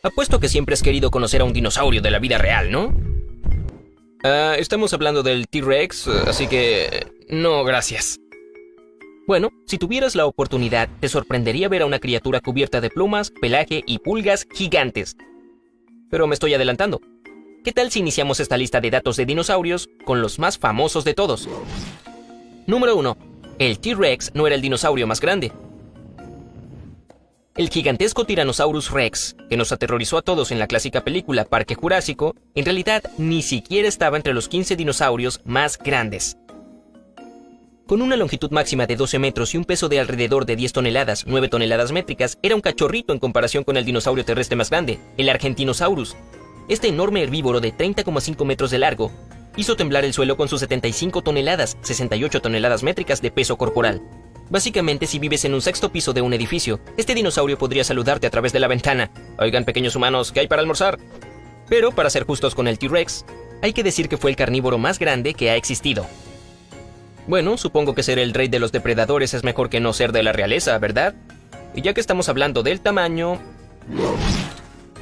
Apuesto que siempre has querido conocer a un dinosaurio de la vida real, ¿no? Estamos hablando del T-Rex, así que... no, gracias. Bueno, si tuvieras la oportunidad, te sorprendería ver a una criatura cubierta de plumas, pelaje y pulgas gigantes. Pero me estoy adelantando. ¿Qué tal si iniciamos esta lista de datos de dinosaurios con los más famosos de todos? Número 1. El T-Rex no era el dinosaurio más grande. El gigantesco Tyrannosaurus Rex, que nos aterrorizó a todos en la clásica película Parque Jurásico, en realidad ni siquiera estaba entre los 15 dinosaurios más grandes. Con una longitud máxima de 12 metros y un peso de alrededor de 10 toneladas, 9 toneladas métricas, era un cachorrito en comparación con el dinosaurio terrestre más grande, el Argentinosaurus. Este enorme herbívoro de 30,5 metros de largo hizo temblar el suelo con sus 75 toneladas, 68 toneladas métricas de peso corporal. Básicamente, si vives en un sexto piso de un edificio, este dinosaurio podría saludarte a través de la ventana. Oigan, pequeños humanos, ¿qué hay para almorzar? Pero, para ser justos con el T-Rex, hay que decir que fue el carnívoro más grande que ha existido. Bueno, supongo que ser el rey de los depredadores es mejor que no ser de la realeza, ¿verdad? Y ya que estamos hablando del tamaño...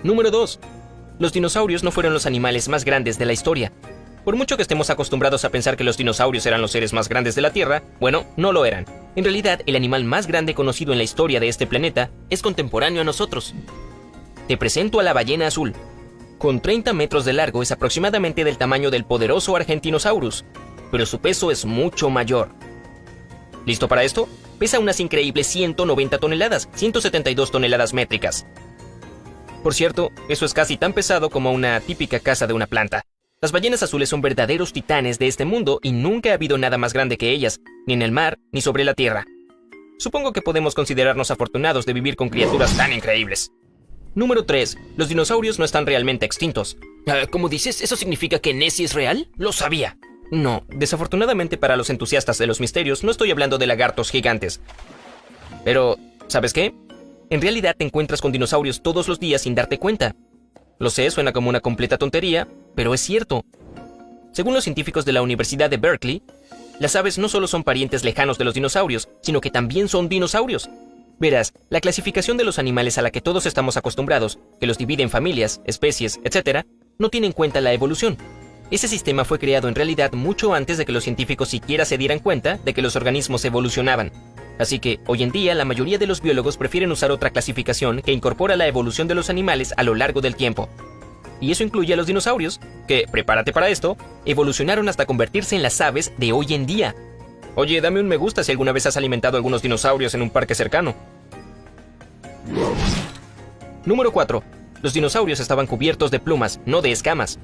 Número 2. Los dinosaurios no fueron los animales más grandes de la historia. Por mucho que estemos acostumbrados a pensar que los dinosaurios eran los seres más grandes de la Tierra, bueno, no lo eran. En realidad, el animal más grande conocido en la historia de este planeta es contemporáneo a nosotros. Te presento a la ballena azul. Con 30 metros de largo es aproximadamente del tamaño del poderoso Argentinosaurus, pero su peso es mucho mayor. ¿Listo para esto? Pesa unas increíbles 190 toneladas, 172 toneladas métricas. Por cierto, eso es casi tan pesado como una típica casa de una planta. Las ballenas azules son verdaderos titanes de este mundo y nunca ha habido nada más grande que ellas, ni en el mar, ni sobre la tierra. Supongo que podemos considerarnos afortunados de vivir con criaturas tan increíbles. Número 3. Los dinosaurios no están realmente extintos. ¿Cómo dices? ¿Eso significa que Nessie es real? ¡Lo sabía! No, desafortunadamente para los entusiastas de los misterios no estoy hablando de lagartos gigantes. Pero, ¿sabes qué? En realidad te encuentras con dinosaurios todos los días sin darte cuenta. Lo sé, suena como una completa tontería, pero es cierto. Según los científicos de la Universidad de Berkeley, las aves no solo son parientes lejanos de los dinosaurios, sino que también son dinosaurios. Verás, la clasificación de los animales a la que todos estamos acostumbrados, que los divide en familias, especies, etc., no tiene en cuenta la evolución. Ese sistema fue creado en realidad mucho antes de que los científicos siquiera se dieran cuenta de que los organismos evolucionaban. Así que, hoy en día, la mayoría de los biólogos prefieren usar otra clasificación que incorpora la evolución de los animales a lo largo del tiempo. Y eso incluye a los dinosaurios, que, prepárate para esto, evolucionaron hasta convertirse en las aves de hoy en día. Oye, dame un me gusta si alguna vez has alimentado algunos dinosaurios en un parque cercano. Número 4. Los dinosaurios estaban cubiertos de plumas, no de escamas.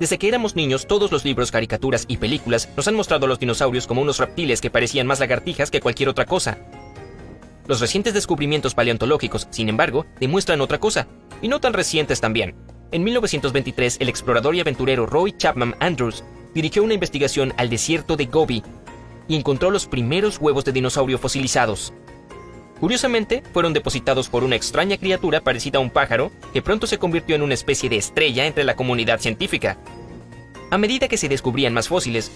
Desde que éramos niños, todos los libros, caricaturas y películas nos han mostrado a los dinosaurios como unos reptiles que parecían más lagartijas que cualquier otra cosa. Los recientes descubrimientos paleontológicos, sin embargo, demuestran otra cosa, y no tan recientes también. En 1923, el explorador y aventurero Roy Chapman Andrews dirigió una investigación al desierto de Gobi y encontró los primeros huevos de dinosaurio fosilizados. Curiosamente, fueron depositados por una extraña criatura parecida a un pájaro que pronto se convirtió en una especie de estrella entre la comunidad científica. A medida que se descubrían más fósiles,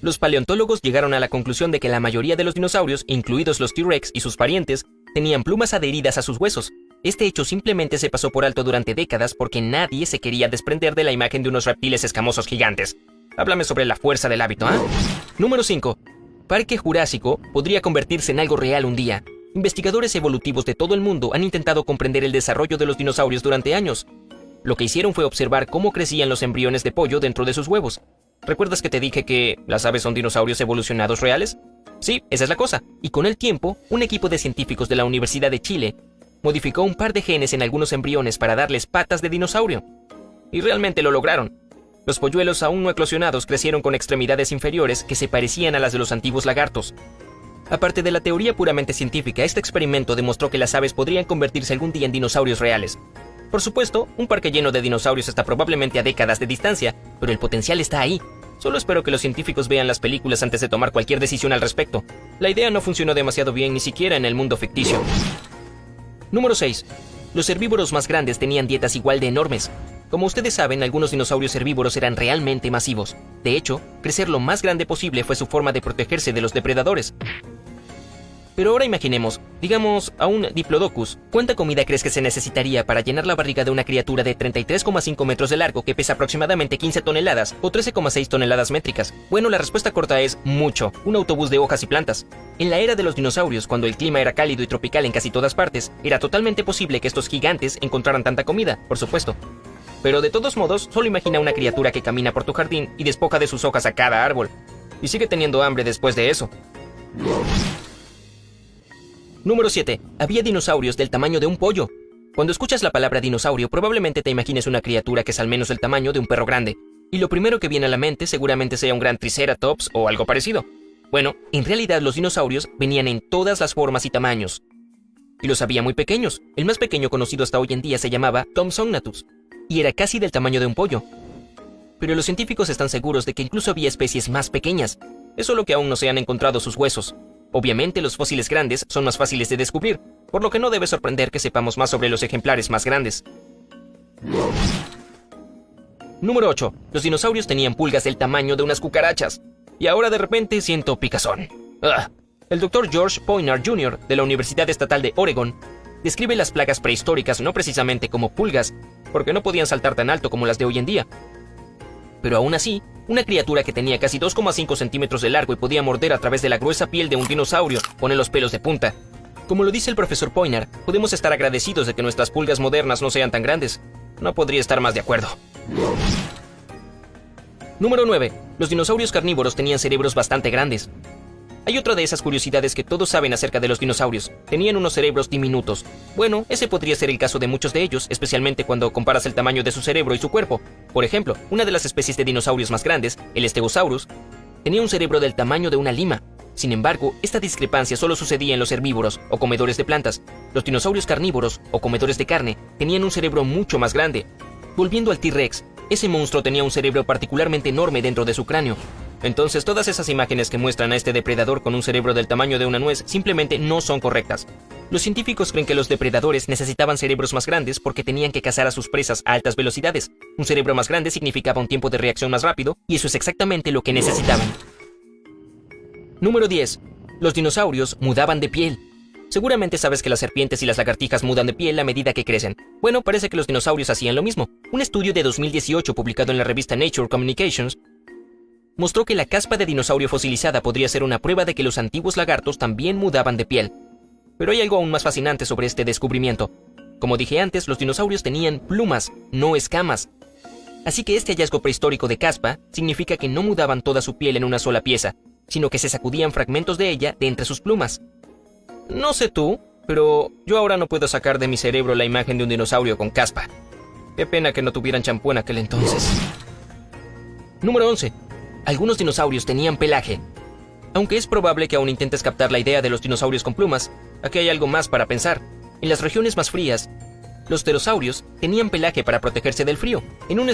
los paleontólogos llegaron a la conclusión de que la mayoría de los dinosaurios, incluidos los T-Rex y sus parientes, tenían plumas adheridas a sus huesos. Este hecho simplemente se pasó por alto durante décadas porque nadie se quería desprender de la imagen de unos reptiles escamosos gigantes. Háblame sobre la fuerza del hábito, ¿ah? Número 5. Parque Jurásico podría convertirse en algo real un día. Investigadores evolutivos de todo el mundo han intentado comprender el desarrollo de los dinosaurios durante años. Lo que hicieron fue observar cómo crecían los embriones de pollo dentro de sus huevos. ¿Recuerdas que te dije que las aves son dinosaurios evolucionados reales? Sí, esa es la cosa. Y con el tiempo, un equipo de científicos de la Universidad de Chile modificó un par de genes en algunos embriones para darles patas de dinosaurio. Y realmente lo lograron. Los polluelos aún no eclosionados crecieron con extremidades inferiores que se parecían a las de los antiguos lagartos. Aparte de la teoría puramente científica, este experimento demostró que las aves podrían convertirse algún día en dinosaurios reales. Por supuesto, un parque lleno de dinosaurios está probablemente a décadas de distancia, pero el potencial está ahí. Solo espero que los científicos vean las películas antes de tomar cualquier decisión al respecto. La idea no funcionó demasiado bien ni siquiera en el mundo ficticio. Número 6. Los herbívoros más grandes tenían dietas igual de enormes. Como ustedes saben, algunos dinosaurios herbívoros eran realmente masivos. De hecho, crecer lo más grande posible fue su forma de protegerse de los depredadores. Pero ahora imaginemos, digamos, a un Diplodocus. ¿Cuánta comida crees que se necesitaría para llenar la barriga de una criatura de 33,5 metros de largo que pesa aproximadamente 15 toneladas o 13,6 toneladas métricas? Bueno, la respuesta corta es mucho, un autobús de hojas y plantas. En la era de los dinosaurios, cuando el clima era cálido y tropical en casi todas partes, era totalmente posible que estos gigantes encontraran tanta comida, por supuesto. Pero de todos modos, solo imagina una criatura que camina por tu jardín y despoja de sus hojas a cada árbol. Y sigue teniendo hambre después de eso. Número 7. Había dinosaurios del tamaño de un pollo. Cuando escuchas la palabra dinosaurio, probablemente te imagines una criatura que es al menos del tamaño de un perro grande. Y lo primero que viene a la mente seguramente sea un gran triceratops o algo parecido. Bueno, en realidad los dinosaurios venían en todas las formas y tamaños. Y los había muy pequeños. El más pequeño conocido hasta hoy en día se llamaba Compsognathus. Y era casi del tamaño de un pollo. Pero los científicos están seguros de que incluso había especies más pequeñas. Es solo que aún no se han encontrado sus huesos. Obviamente los fósiles grandes son más fáciles de descubrir, por lo que no debe sorprender que sepamos más sobre los ejemplares más grandes. Número 8. Los dinosaurios tenían pulgas del tamaño de unas cucarachas. Y ahora de repente siento picazón. ¡Ugh! El Dr. George Poinar Jr. de la Universidad Estatal de Oregon describe las plagas prehistóricas no precisamente como pulgas, porque no podían saltar tan alto como las de hoy en día. Pero aún así, una criatura que tenía casi 2,5 centímetros de largo y podía morder a través de la gruesa piel de un dinosaurio pone los pelos de punta. Como lo dice el profesor Poinar, podemos estar agradecidos de que nuestras pulgas modernas no sean tan grandes. No podría estar más de acuerdo. Número 9. Los dinosaurios carnívoros tenían cerebros bastante grandes. Hay otra de esas curiosidades que todos saben acerca de los dinosaurios. Tenían unos cerebros diminutos. Bueno, ese podría ser el caso de muchos de ellos, especialmente cuando comparas el tamaño de su cerebro y su cuerpo. Por ejemplo, una de las especies de dinosaurios más grandes, el Stegosaurus, tenía un cerebro del tamaño de una lima. Sin embargo, esta discrepancia solo sucedía en los herbívoros, o comedores de plantas. Los dinosaurios carnívoros, o comedores de carne, tenían un cerebro mucho más grande. Volviendo al T-Rex, ese monstruo tenía un cerebro particularmente enorme dentro de su cráneo. Entonces todas esas imágenes que muestran a este depredador con un cerebro del tamaño de una nuez simplemente no son correctas. Los científicos creen que los depredadores necesitaban cerebros más grandes porque tenían que cazar a sus presas a altas velocidades. Un cerebro más grande significaba un tiempo de reacción más rápido, y eso es exactamente lo que necesitaban. Número 10. Los dinosaurios mudaban de piel. Seguramente sabes que las serpientes y las lagartijas mudan de piel a medida que crecen. Bueno, parece que los dinosaurios hacían lo mismo. Un estudio de 2018 publicado en la revista Nature Communications mostró que la caspa de dinosaurio fosilizada podría ser una prueba de que los antiguos lagartos también mudaban de piel. Pero hay algo aún más fascinante sobre este descubrimiento. Como dije antes, los dinosaurios tenían plumas, no escamas. Así que este hallazgo prehistórico de caspa significa que no mudaban toda su piel en una sola pieza, sino que se sacudían fragmentos de ella de entre sus plumas. No sé tú, pero yo ahora no puedo sacar de mi cerebro la imagen de un dinosaurio con caspa. Qué pena que no tuvieran champú en aquel entonces. Número 11. Algunos dinosaurios tenían pelaje. Aunque es probable que aún intentes captar la idea de los dinosaurios con plumas, aquí hay algo más para pensar. En las regiones más frías, los pterosaurios tenían pelaje para protegerse del frío. En un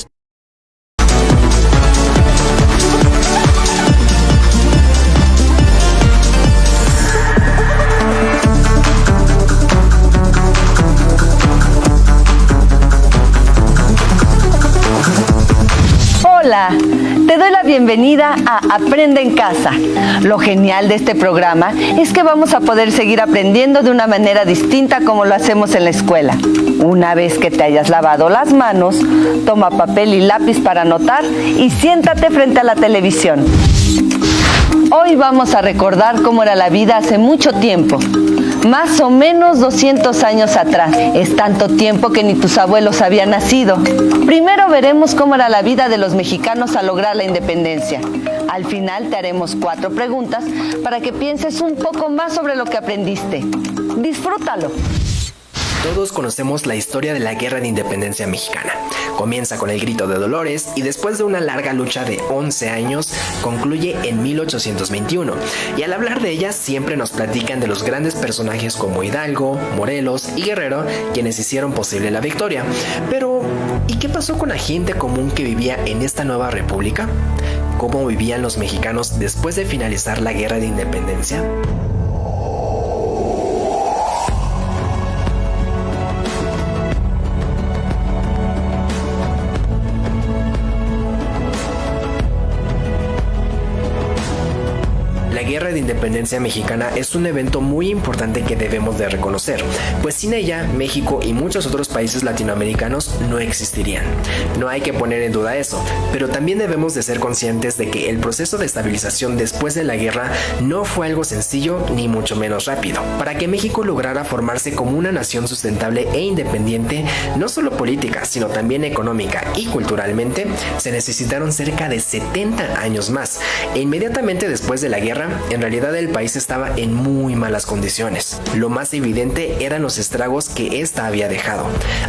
Hola, te doy la bienvenida a Aprende en Casa. Lo genial de este programa es que vamos a poder seguir aprendiendo de una manera distinta como lo hacemos en la escuela. Una vez que te hayas lavado las manos, toma papel y lápiz para anotar y siéntate frente a la televisión. Hoy vamos a recordar cómo era la vida hace mucho tiempo. Más o menos 200 años atrás. Es tanto tiempo que ni tus abuelos habían nacido. Primero veremos cómo era la vida de los mexicanos al lograr la independencia. Al final te haremos 4 preguntas para que pienses un poco más sobre lo que aprendiste. Disfrútalo. Todos conocemos la historia de la Guerra de Independencia Mexicana. Comienza con el Grito de Dolores y después de una larga lucha de 11 años, concluye en 1821. Y al hablar de ella siempre nos platican de los grandes personajes como Hidalgo, Morelos y Guerrero, quienes hicieron posible la victoria. Pero, ¿y qué pasó con la gente común que vivía en esta nueva república? ¿Cómo vivían los mexicanos después de finalizar la Guerra de Independencia? La Guerra de Independencia Mexicana es un evento muy importante que debemos de reconocer, pues sin ella México y muchos otros países latinoamericanos no existirían. No hay que poner en duda eso, pero también debemos de ser conscientes de que el proceso de estabilización después de la guerra no fue algo sencillo ni mucho menos rápido. Para que México lograra formarse como una nación sustentable e independiente, no solo política, sino también económica y culturalmente, se necesitaron cerca de 70 años más. E inmediatamente después de la guerra, en realidad el país estaba en muy malas condiciones. Lo más evidente eran los estragos que ésta había dejado.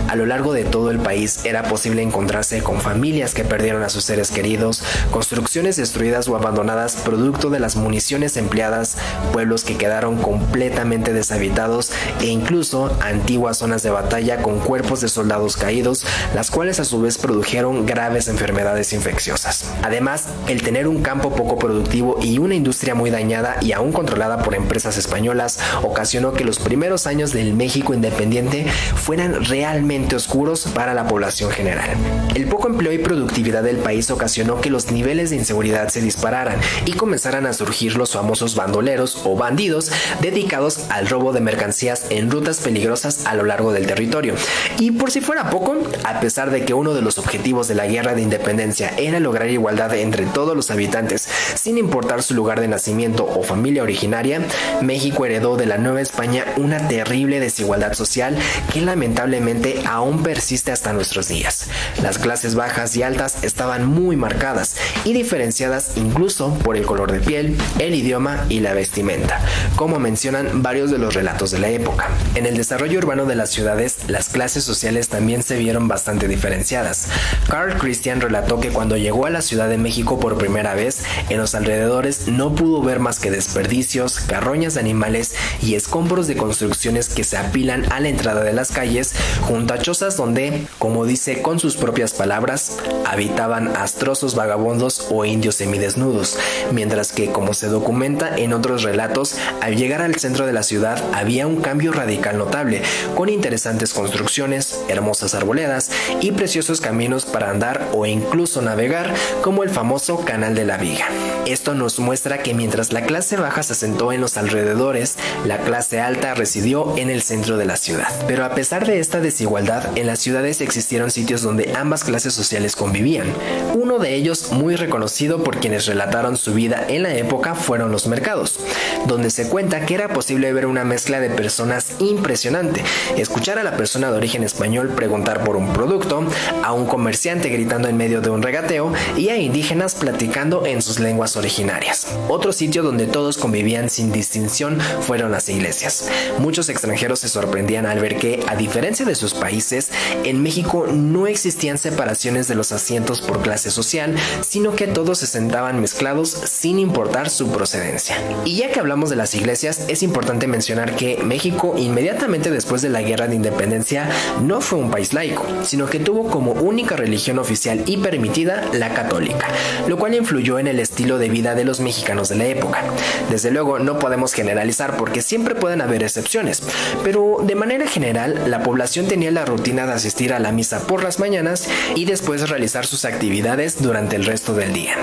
A lo largo de todo el país era posible encontrarse con familias que perdieron a sus seres queridos, construcciones destruidas o abandonadas producto de las municiones empleadas, pueblos que quedaron completamente deshabitados e incluso antiguas zonas de batalla con cuerpos de soldados caídos, las cuales a su vez produjeron graves enfermedades infecciosas. Además, el tener un campo poco productivo y una industria muy dañada y aún controlada por empresas españolas ocasionó que los primeros años del México independiente fueran realmente oscuros para la población general. El poco empleo y productividad del país ocasionó que los niveles de inseguridad se dispararan y comenzaran a surgir los famosos bandoleros o bandidos dedicados al robo de mercancías en rutas peligrosas a lo largo del territorio. Y por si fuera poco, a pesar de que uno de los objetivos de la Guerra de Independencia era lograr igualdad entre todos los habitantes sin importar su lugar de nacimiento o familia originaria, México heredó de la Nueva España una terrible desigualdad social que lamentablemente aún persiste hasta nuestros días. Las clases bajas y altas estaban muy marcadas y diferenciadas incluso por el color de piel, el idioma y la vestimenta, como mencionan varios de los relatos de la época. En el desarrollo urbano de las ciudades, las clases sociales también se vieron bastante diferenciadas. Carl Christian relató que cuando llegó a la Ciudad de México por primera vez, en los alrededores no pudo ver más que desperdicios, carroñas de animales y escombros de construcciones que se apilan a la entrada de las calles, junto a chozas donde, como dice con sus propias palabras, habitaban astrosos vagabundos o indios semidesnudos, mientras que, como se documenta en otros relatos, al llegar al centro de la ciudad había un cambio radical notable, con interesantes construcciones, hermosas arboledas y preciosos caminos para andar o incluso navegar, como el famoso Canal de la Viga. Esto nos muestra que mientras la clase baja se asentó en los alrededores, la clase alta residió en el centro de la ciudad. Pero a pesar de esta desigualdad, en las ciudades existieron sitios donde ambas clases sociales convivían. Uno de ellos, muy reconocido por quienes relataron su vida en la época, fueron los mercados, donde se cuenta que era posible ver una mezcla de personas impresionante, escuchar a la persona de origen español preguntar por un producto, a un comerciante gritando en medio de un regateo y a indígenas platicando en sus lenguas originarias. Otro sitio donde todos convivían sin distinción fueron las iglesias. Muchos extranjeros se sorprendían al ver que, a diferencia de sus países, en México no existían separaciones de los asientos por clase social, sino que todos se sentaban mezclados sin importar su procedencia. Y ya que hablamos de las iglesias, es importante mencionar que México, inmediatamente después de la Guerra de Independencia, no fue un país laico, sino que tuvo como única religión oficial y permitida la católica, lo cual influyó en el estilo de vida de los mexicanos de la época. Desde luego no podemos generalizar porque siempre pueden haber excepciones, pero de manera general la población tenía la rutina de asistir a la misa por las mañanas y después realizar sus actividades durante el resto del día.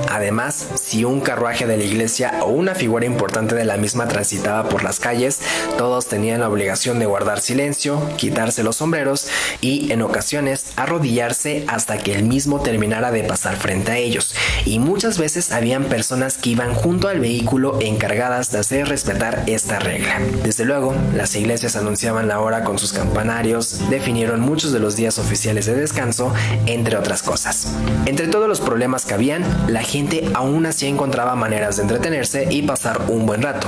Además, si un carruaje de la iglesia o una figura importante de la misma transitaba por las calles, todos tenían la obligación de guardar silencio, quitarse los sombreros y, en ocasiones, arrodillarse hasta que el mismo terminara de pasar frente a ellos. Y muchas veces habían personas que iban junto al vehículo encargadas de hacer respetar esta regla. Desde luego, las iglesias anunciaban la hora con sus campanarios, definieron muchos de los días oficiales de descanso, entre otras cosas. Entre todos los problemas que habían, la gente aún así encontraba maneras de entretenerse y pasar un buen rato.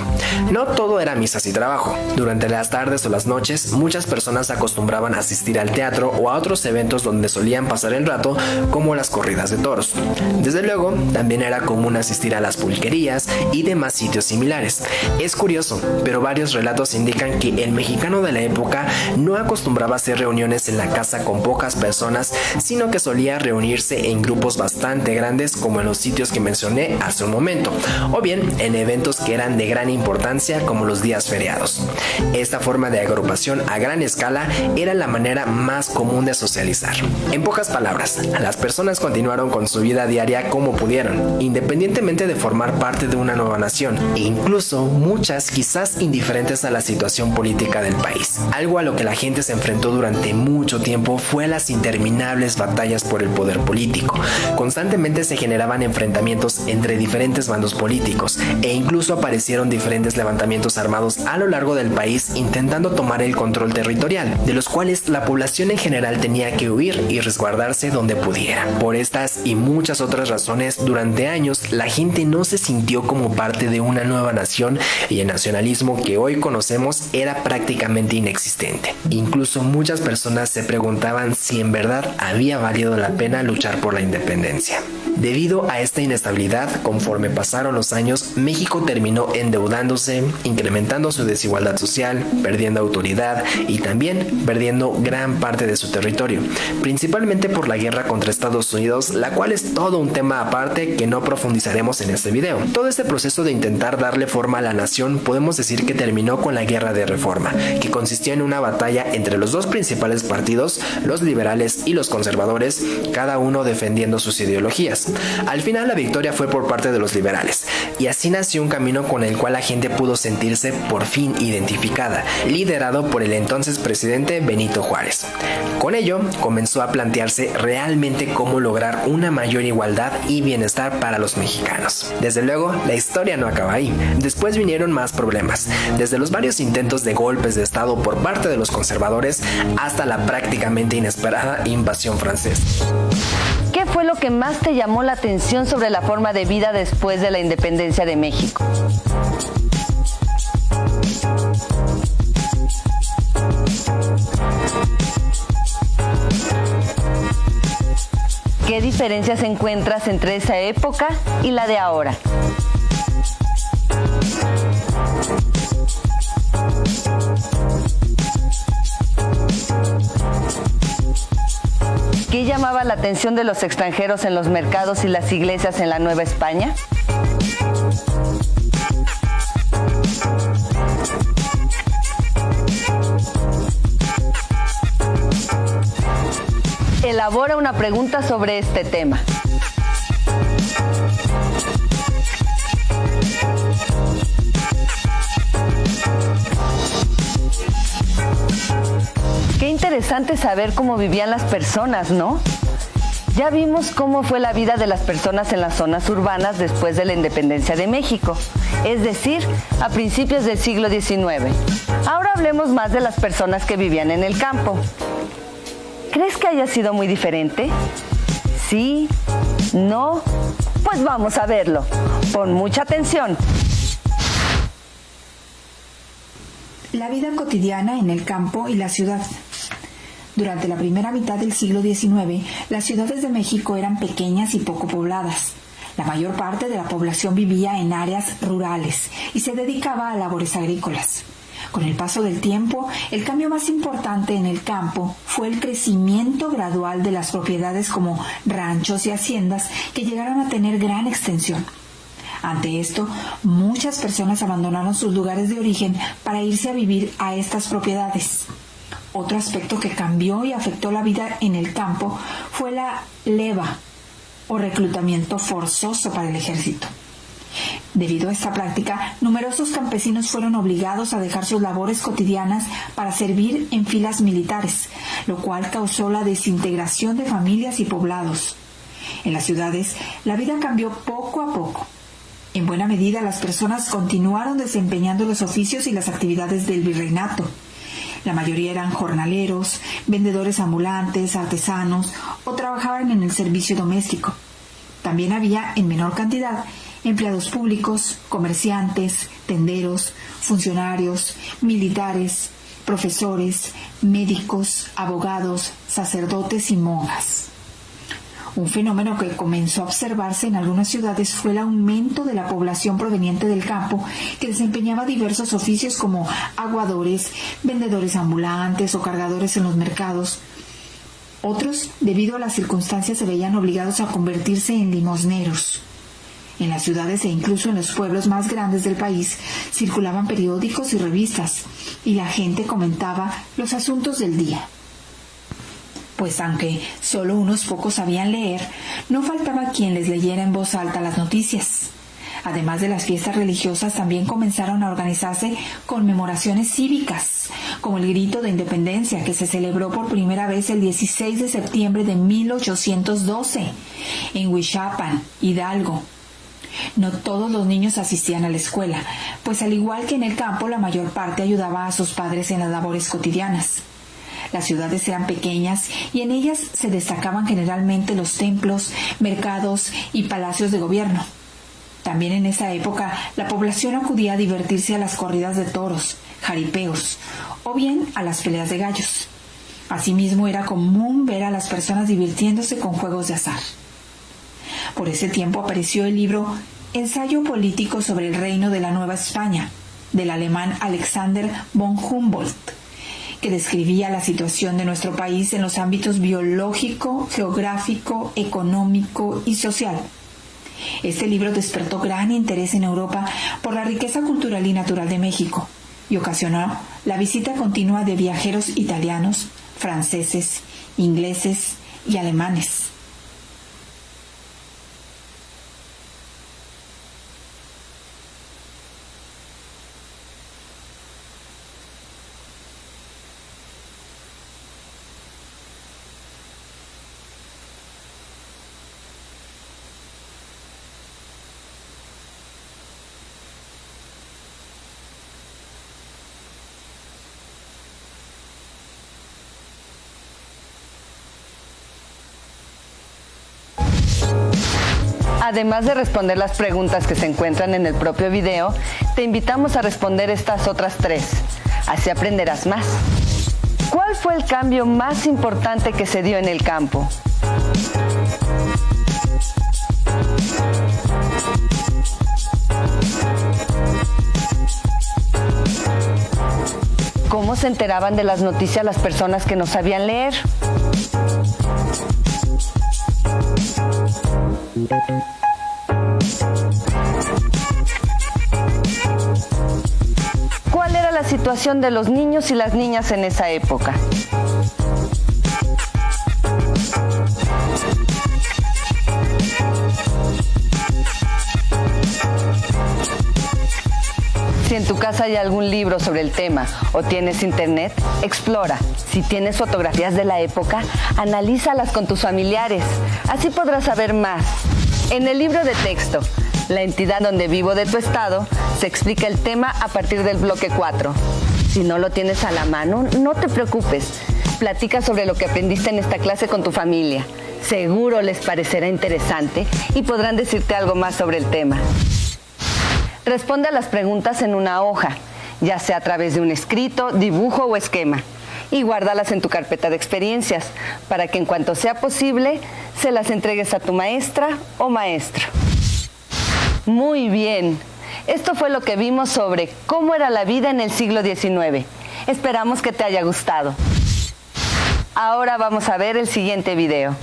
No todo era misas y trabajo. Durante las tardes o las noches, muchas personas acostumbraban a asistir al teatro o a otros eventos donde solían pasar el rato, como las corridas de toros. Desde luego, también era común asistir a las pulquerías y demás sitios similares. Es curioso, pero varios relatos indican que el mexicano de la época no acostumbraba a hacer reuniones en la casa con pocas personas, sino que solía reunirse en grupos bastante grandes, como en los sitios que mencioné hace un momento, o bien en eventos que eran de gran importancia, como los días feriados. Esta forma de agrupación a gran escala era la manera más común de socializar. En pocas palabras, las personas continuaron con su vida diaria como pudieron, independientemente de formar parte de una nueva nación, e incluso muchas quizás indiferentes a la situación política del país. Algo a lo que la gente se enfrentó durante mucho tiempo fue las interminables batallas por el poder político. Constantemente se generaban enfrentamientos entre diferentes bandos políticos e incluso aparecieron diferentes levantamientos armados a lo largo del país intentando tomar el control territorial, de los cuales la población en general tenía que huir y resguardarse donde pudiera. Por estas y muchas otras razones, durante años la gente no se sintió como parte de una nueva nación y el nacionalismo que hoy conocemos era prácticamente inexistente. Incluso muchas personas se preguntaban si en verdad había valido la pena luchar por la independencia. Debido a esta inestabilidad, conforme pasaron los años, México terminó endeudándose, incrementando su desigualdad social, perdiendo autoridad y también perdiendo gran parte de su territorio, principalmente por la guerra contra Estados Unidos, la cual es todo un tema aparte que no profundizaremos en este video. Todo este proceso de intentar darle forma a la nación podemos decir que terminó con la Guerra de Reforma, que consistió en una batalla entre los dos principales partidos, los liberales y los conservadores, cada uno defendiendo sus ideologías. Al final la victoria fue por parte de los liberales, y así nació un camino con el cual la gente pudo sentirse por fin identificada, liderado por el entonces presidente Benito Juárez. Con ello comenzó a plantearse realmente cómo lograr una mayor igualdad y bienestar para los mexicanos. Desde luego, la historia no acaba ahí. Después vinieron más problemas, desde los varios intentos de golpes de estado por parte de los conservadores hasta la prácticamente inesperada invasión francesa. ¿Qué fue lo que más te llamó la atención sobre la forma de vida después de la independencia de México? ¿Qué diferencias encuentras entre esa época y la de ahora? ¿Qué llamaba la atención de los extranjeros en los mercados y las iglesias en la Nueva España? Elabora una pregunta sobre este tema. Qué interesante saber cómo vivían las personas, ¿no? Ya vimos cómo fue la vida de las personas en las zonas urbanas después de la independencia de México, es decir, a principios del siglo XIX. Ahora hablemos más de las personas que vivían en el campo. ¿Crees que haya sido muy diferente? ¿Sí? ¿No? Pues vamos a verlo. Pon mucha atención. La vida cotidiana en el campo y la ciudad. Durante la primera mitad del siglo XIX, las ciudades de México eran pequeñas y poco pobladas. La mayor parte de la población vivía en áreas rurales y se dedicaba a labores agrícolas. Con el paso del tiempo, el cambio más importante en el campo fue el crecimiento gradual de las propiedades como ranchos y haciendas que llegaron a tener gran extensión. Ante esto, muchas personas abandonaron sus lugares de origen para irse a vivir a estas propiedades. Otro aspecto que cambió y afectó la vida en el campo fue la leva o reclutamiento forzoso para el ejército. Debido a esta práctica, numerosos campesinos fueron obligados a dejar sus labores cotidianas para servir en filas militares, lo cual causó la desintegración de familias y poblados. En las ciudades, la vida cambió poco a poco. En buena medida, las personas continuaron desempeñando los oficios y las actividades del virreinato. La mayoría eran jornaleros, vendedores ambulantes, artesanos o trabajaban en el servicio doméstico. También había, en menor cantidad, empleados públicos, comerciantes, tenderos, funcionarios, militares, profesores, médicos, abogados, sacerdotes y monjas. Un fenómeno que comenzó a observarse en algunas ciudades fue el aumento de la población proveniente del campo que desempeñaba diversos oficios como aguadores, vendedores ambulantes o cargadores en los mercados. Otros, debido a las circunstancias, se veían obligados a convertirse en limosneros. En las ciudades e incluso en los pueblos más grandes del país circulaban periódicos y revistas, y la gente comentaba los asuntos del día. Pues aunque solo unos pocos sabían leer, no faltaba quien les leyera en voz alta las noticias. Además de las fiestas religiosas, también comenzaron a organizarse conmemoraciones cívicas, como el Grito de Independencia, que se celebró por primera vez el 16 de septiembre de 1812 en Huichapan, Hidalgo. No todos los niños asistían a la escuela, pues al igual que en el campo, la mayor parte ayudaba a sus padres en las labores cotidianas. Las ciudades eran pequeñas y en ellas se destacaban generalmente los templos, mercados y palacios de gobierno. También en esa época la población acudía a divertirse a las corridas de toros, jaripeos o bien a las peleas de gallos. Asimismo, era común ver a las personas divirtiéndose con juegos de azar. Por ese tiempo apareció el libro Ensayo político sobre el reino de la Nueva España, del alemán Alexander von Humboldt, que describía la situación de nuestro país en los ámbitos biológico, geográfico, económico y social. Este libro despertó gran interés en Europa por la riqueza cultural y natural de México y ocasionó la visita continua de viajeros italianos, franceses, ingleses y alemanes. Además de responder las preguntas que se encuentran en el propio video, te invitamos a responder estas otras 3. Así aprenderás más. ¿Cuál fue el cambio más importante que se dio en el campo? ¿Cómo se enteraban de las noticias las personas que no sabían leer? ¿Cuál era la situación de los niños y las niñas en esa época? Si en tu casa hay algún libro sobre el tema o tienes internet, explora. Si tienes fotografías de la época, analízalas con tus familiares. Así podrás saber más. En el libro de texto, La entidad donde vivo de tu estado, se explica el tema a partir del bloque 4. Si no lo tienes a la mano, no te preocupes. Platica sobre lo que aprendiste en esta clase con tu familia. Seguro les parecerá interesante y podrán decirte algo más sobre el tema. Responde a las preguntas en una hoja, ya sea a través de un escrito, dibujo o esquema, y guárdalas en tu carpeta de experiencias para que en cuanto sea posible se las entregues a tu maestra o maestro. Muy bien, esto fue lo que vimos sobre cómo era la vida en el siglo XIX. Esperamos que te haya gustado. Ahora vamos a ver el siguiente video.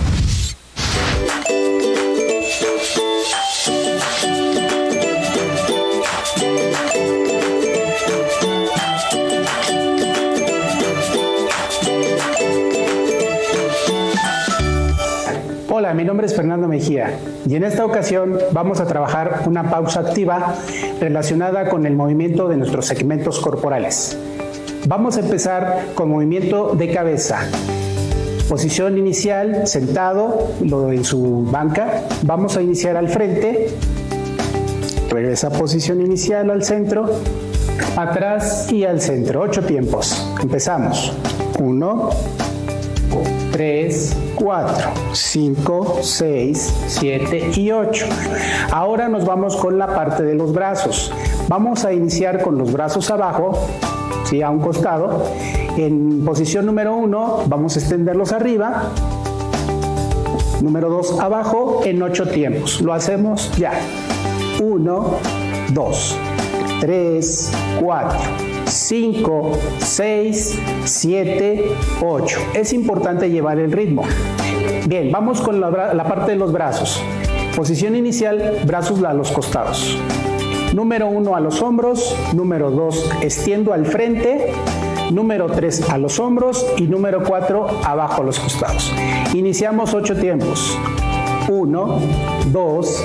Hola, mi nombre es Fernando Mejía y en esta ocasión vamos a trabajar una pausa activa relacionada con el movimiento de nuestros segmentos corporales. Vamos a empezar con movimiento de cabeza. Posición inicial, sentado, en su banca. Vamos a iniciar al frente. Regresa a posición inicial al centro. Atrás y al centro. 8 tiempos. Empezamos. 1, 3, 4, 5, 6, 7 y 8. Ahora nos vamos con la parte de los brazos. Vamos a iniciar con los brazos abajo, ¿sí? A un costado. En posición número 1 vamos a extenderlos arriba. Número 2 abajo en 8 tiempos. Lo hacemos ya. 1, 2, 3, 4. 5, 6, 7, 8. Es importante llevar el ritmo. Bien, vamos con la parte de los brazos. Posición inicial, brazos a los costados. Número 1 a los hombros. Número 2, extiendo al frente. Número 3 a los hombros. Y número 4, abajo a los costados. Iniciamos 8 tiempos. 1, 2,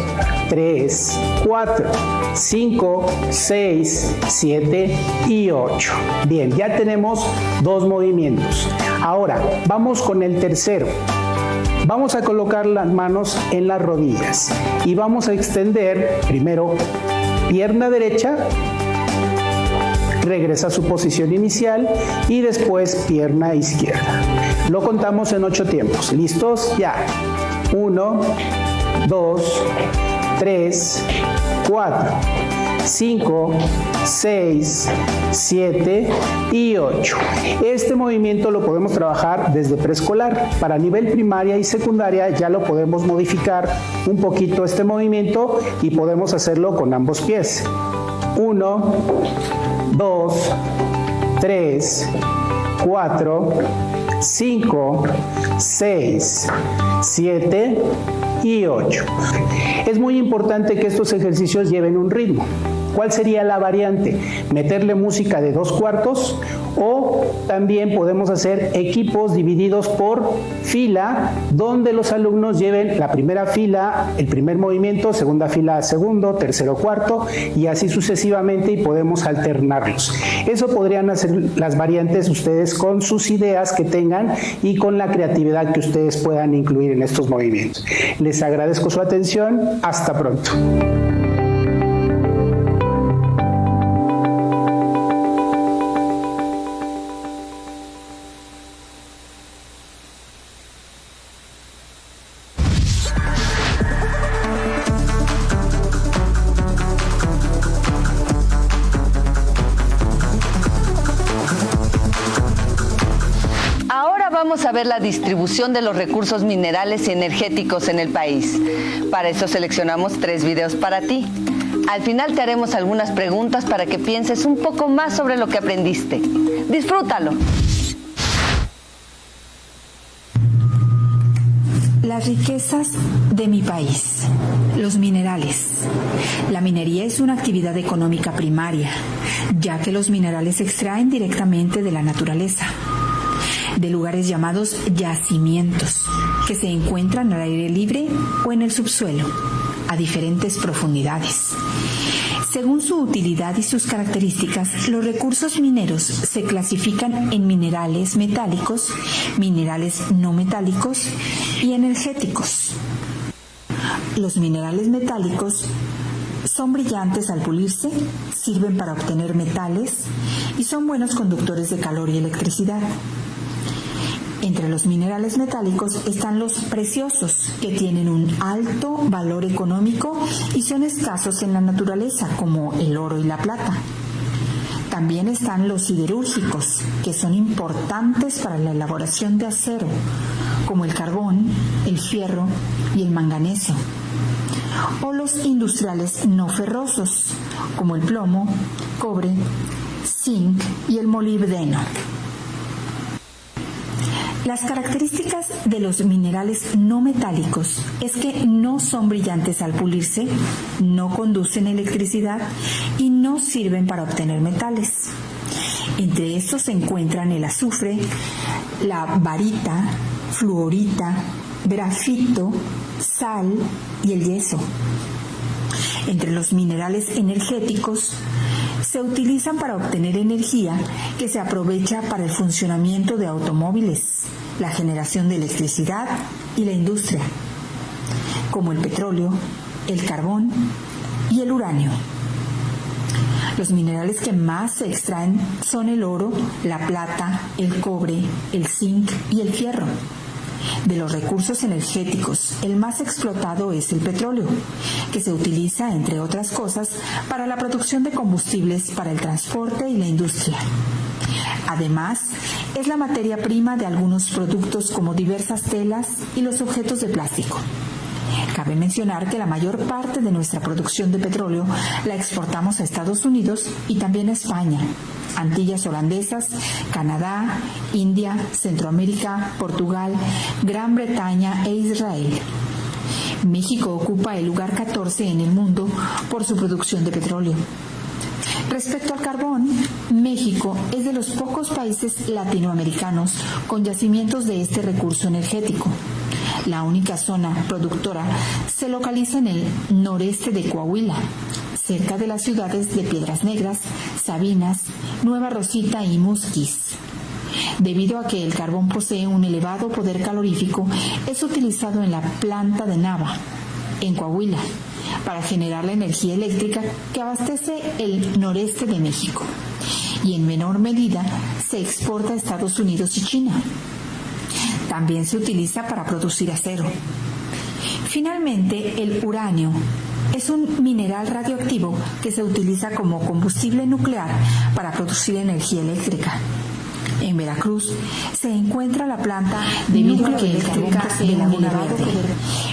3, 4, 5, 6, 7 y 8. Bien, ya tenemos 2 movimientos. Ahora, vamos con el tercero. Vamos a colocar las manos en las rodillas y vamos a extender primero pierna derecha, regresa a su posición inicial y después pierna izquierda. Lo contamos en 8 tiempos. ¿Listos? Ya. 1, 2, 3, 4, 5, 6, 7 y 8. Este movimiento lo podemos trabajar desde preescolar. Para nivel primaria y secundaria ya lo podemos modificar un poquito este movimiento y podemos hacerlo con ambos pies. 1, 2, 3, 4, 5, 6, 7 y 8. Es muy importante que estos ejercicios lleven un ritmo. ¿Cuál sería la variante? Meterle música de 2/4 o también podemos hacer equipos divididos por fila donde los alumnos lleven la primera fila, el primer movimiento, segunda fila, segundo, tercero, cuarto y así sucesivamente y podemos alternarlos. Eso podrían hacer las variantes ustedes con sus ideas que tengan y con la creatividad que ustedes puedan incluir en estos movimientos. Les agradezco su atención. Hasta pronto. Vamos a ver la distribución de los recursos minerales y energéticos en el país. Para eso seleccionamos 3 videos para ti. Al final te haremos algunas preguntas para que pienses un poco más sobre lo que aprendiste. ¡Disfrútalo! Las riquezas de mi país. Los minerales. La minería es una actividad económica primaria, ya que los minerales se extraen directamente de la naturaleza, de lugares llamados yacimientos, que se encuentran al aire libre o en el subsuelo, a diferentes profundidades. Según su utilidad y sus características, los recursos mineros se clasifican en minerales metálicos, minerales no metálicos y energéticos. Los minerales metálicos son brillantes al pulirse, sirven para obtener metales y son buenos conductores de calor y electricidad. Entre los minerales metálicos están los preciosos, que tienen un alto valor económico y son escasos en la naturaleza, como el oro y la plata. También están los siderúrgicos, que son importantes para la elaboración de acero, como el carbón, el fierro y el manganeso. O los industriales no ferrosos, como el plomo, cobre, zinc y el molibdeno. Las características de los minerales no metálicos es que no son brillantes al pulirse, no conducen electricidad y no sirven para obtener metales. Entre estos se encuentran el azufre, la barita, fluorita, grafito, sal y el yeso. Entre los minerales energéticos se utilizan para obtener energía que se aprovecha para el funcionamiento de automóviles, la generación de electricidad y la industria, como el petróleo, el carbón y el uranio. Los minerales que más se extraen son el oro, la plata, el cobre, el zinc y el fierro. De los recursos energéticos, el más explotado es el petróleo, que se utiliza, entre otras cosas, para la producción de combustibles para el transporte y la industria. Además, es la materia prima de algunos productos como diversas telas y los objetos de plástico. Cabe mencionar que la mayor parte de nuestra producción de petróleo la exportamos a Estados Unidos y también a España, Antillas Holandesas, Canadá, India, Centroamérica, Portugal, Gran Bretaña e Israel. México ocupa el lugar 14 en el mundo por su producción de petróleo. Respecto al carbón, México es de los pocos países latinoamericanos con yacimientos de este recurso energético. La única zona productora se localiza en el noreste de Coahuila, cerca de las ciudades de Piedras Negras, Sabinas, Nueva Rosita y Musquis. Debido a que el carbón posee un elevado poder calorífico, es utilizado en la planta de Nava, en Coahuila, para generar la energía eléctrica que abastece el noreste de México, y en menor medida se exporta a Estados Unidos y China. También se utiliza para producir acero. Finalmente, el uranio es un mineral radioactivo que se utiliza como combustible nuclear para producir energía eléctrica. En Veracruz se encuentra la planta de núcleo eléctrica de Laguna Verde,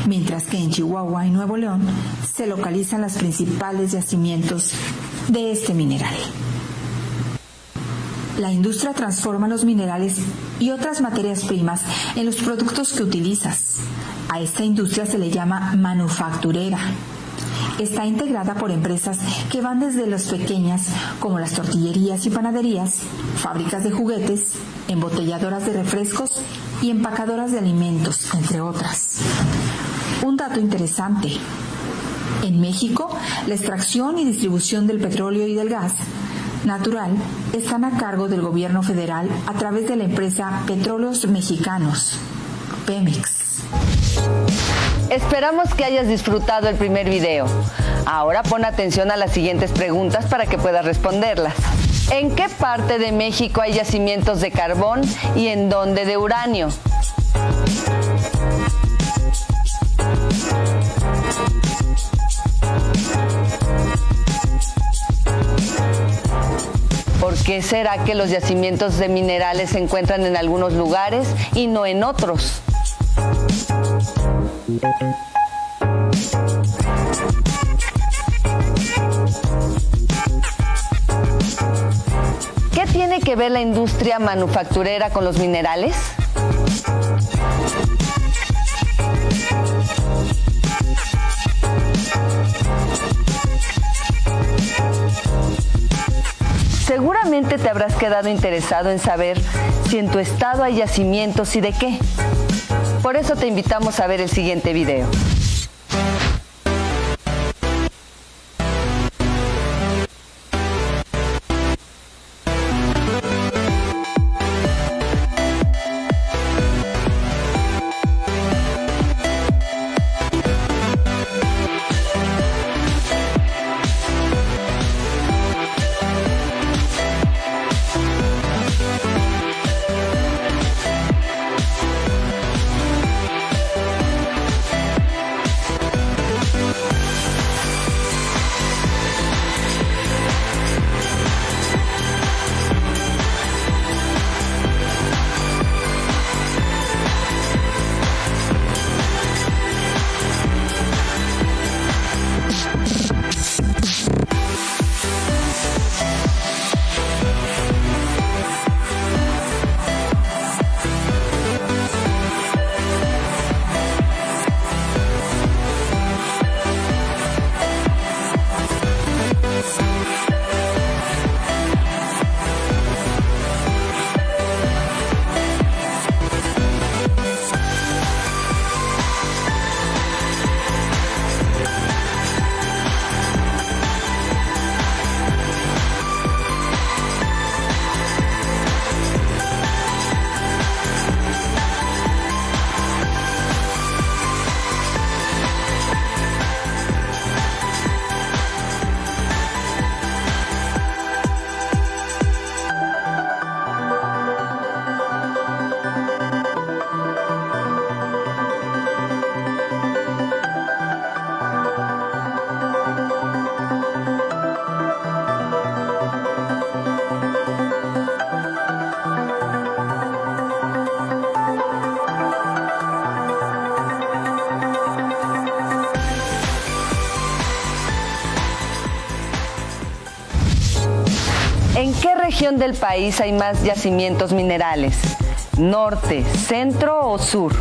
mientras que en Chihuahua y Nuevo León se localizan los principales yacimientos de este mineral. La industria transforma los minerales y otras materias primas en los productos que utilizas. A esta industria se le llama manufacturera. Está integrada por empresas que van desde las pequeñas, como las tortillerías y panaderías, fábricas de juguetes, embotelladoras de refrescos y empacadoras de alimentos, entre otras. Un dato interesante: en México, la extracción y distribución del petróleo y del gas natural están a cargo del gobierno federal a través de la empresa Petróleos Mexicanos, Pemex. Esperamos que hayas disfrutado el primer video. Ahora pon atención a las siguientes preguntas para que puedas responderlas. ¿En qué parte de México hay yacimientos de carbón y en dónde de uranio? ¿Por qué será que los yacimientos de minerales se encuentran en algunos lugares y no en otros? ¿Qué tiene que ver la industria manufacturera con los minerales? Seguramente te habrás quedado interesado en saber si en tu estado hay yacimientos y de qué. Por eso te invitamos a ver el siguiente video. ¿En qué región del país hay más yacimientos minerales? ¿Norte, centro o sur?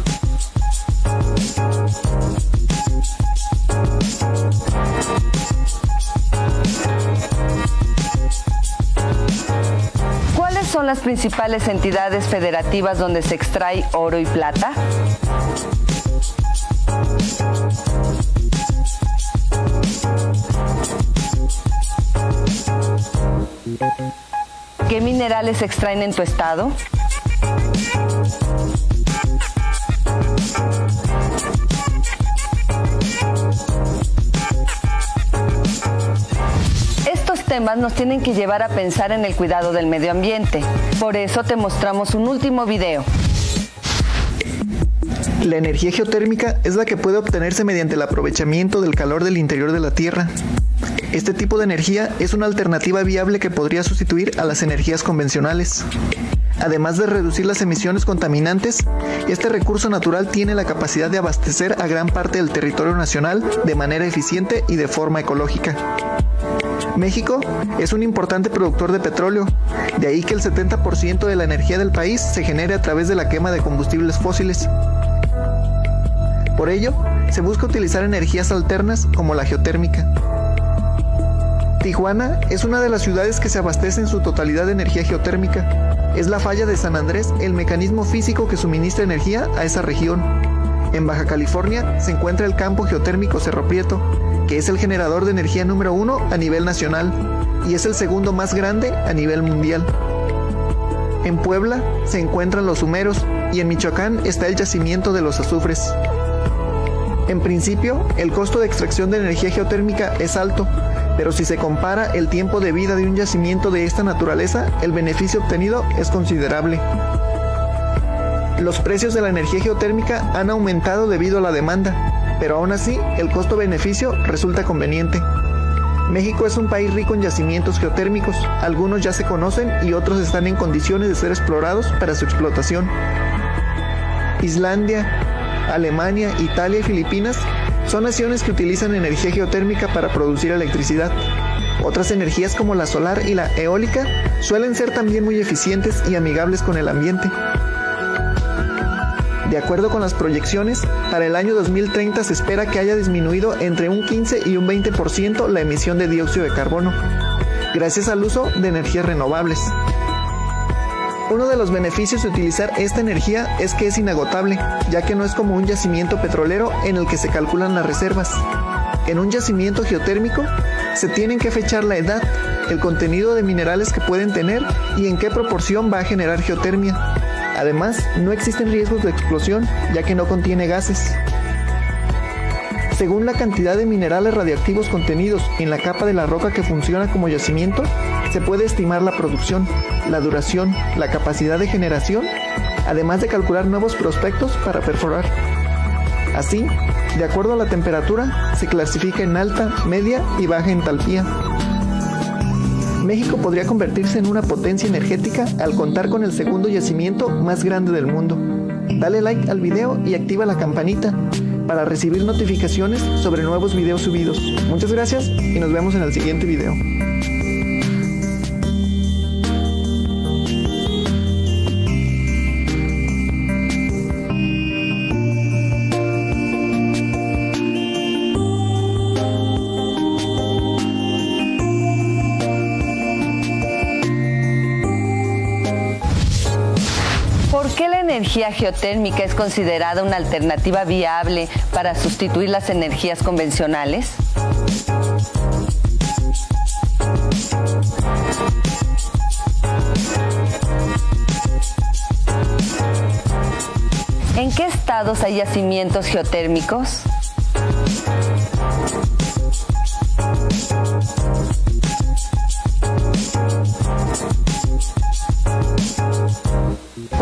¿Cuáles son las principales entidades federativas donde se extrae oro y plata? ¿Qué minerales se extraen en tu estado? Estos temas nos tienen que llevar a pensar en el cuidado del medio ambiente. Por eso te mostramos un último video. La energía geotérmica es la que puede obtenerse mediante el aprovechamiento del calor del interior de la Tierra. Este tipo de energía es una alternativa viable que podría sustituir a las energías convencionales. Además de reducir las emisiones contaminantes, este recurso natural tiene la capacidad de abastecer a gran parte del territorio nacional de manera eficiente y de forma ecológica. México es un importante productor de petróleo, de ahí que el 70% de la energía del país se genere a través de la quema de combustibles fósiles. Por ello, se busca utilizar energías alternas como la geotérmica. Tijuana es una de las ciudades que se abastece en su totalidad de energía geotérmica. Es la falla de San Andrés el mecanismo físico que suministra energía a esa región. En Baja California se encuentra el campo geotérmico Cerro Prieto, que es el generador de energía número 1 a nivel nacional y es el segundo más grande a nivel mundial. En Puebla se encuentran los Humeros y en Michoacán está el yacimiento de los Azufres. En principio, el costo de extracción de energía geotérmica es alto, pero si se compara el tiempo de vida de un yacimiento de esta naturaleza, el beneficio obtenido es considerable. Los precios de la energía geotérmica han aumentado debido a la demanda, pero aún así el costo-beneficio resulta conveniente. México es un país rico en yacimientos geotérmicos, algunos ya se conocen y otros están en condiciones de ser explorados para su explotación. Islandia, Alemania, Italia y Filipinas son naciones que utilizan energía geotérmica para producir electricidad. Otras energías como la solar y la eólica suelen ser también muy eficientes y amigables con el ambiente. De acuerdo con las proyecciones, para el año 2030 se espera que haya disminuido entre un 15 y un 20% la emisión de dióxido de carbono, gracias al uso de energías renovables. Uno de los beneficios de utilizar esta energía es que es inagotable, ya que no es como un yacimiento petrolero en el que se calculan las reservas. En un yacimiento geotérmico se tienen que fechar la edad, el contenido de minerales que pueden tener y en qué proporción va a generar geotermia. Además, no existen riesgos de explosión, ya que no contiene gases. Según la cantidad de minerales radiactivos contenidos en la capa de la roca que funciona como yacimiento, se puede estimar la producción, la duración, la capacidad de generación, además de calcular nuevos prospectos para perforar. Así, de acuerdo a la temperatura, se clasifica en alta, media y baja entalpía. México podría convertirse en una potencia energética al contar con el segundo yacimiento más grande del mundo. Dale like al video y activa la campanita para recibir notificaciones sobre nuevos videos subidos. Muchas gracias y nos vemos en el siguiente video. ¿Por qué la energía geotérmica es considerada una alternativa viable para sustituir las energías convencionales? ¿En qué estados hay yacimientos geotérmicos?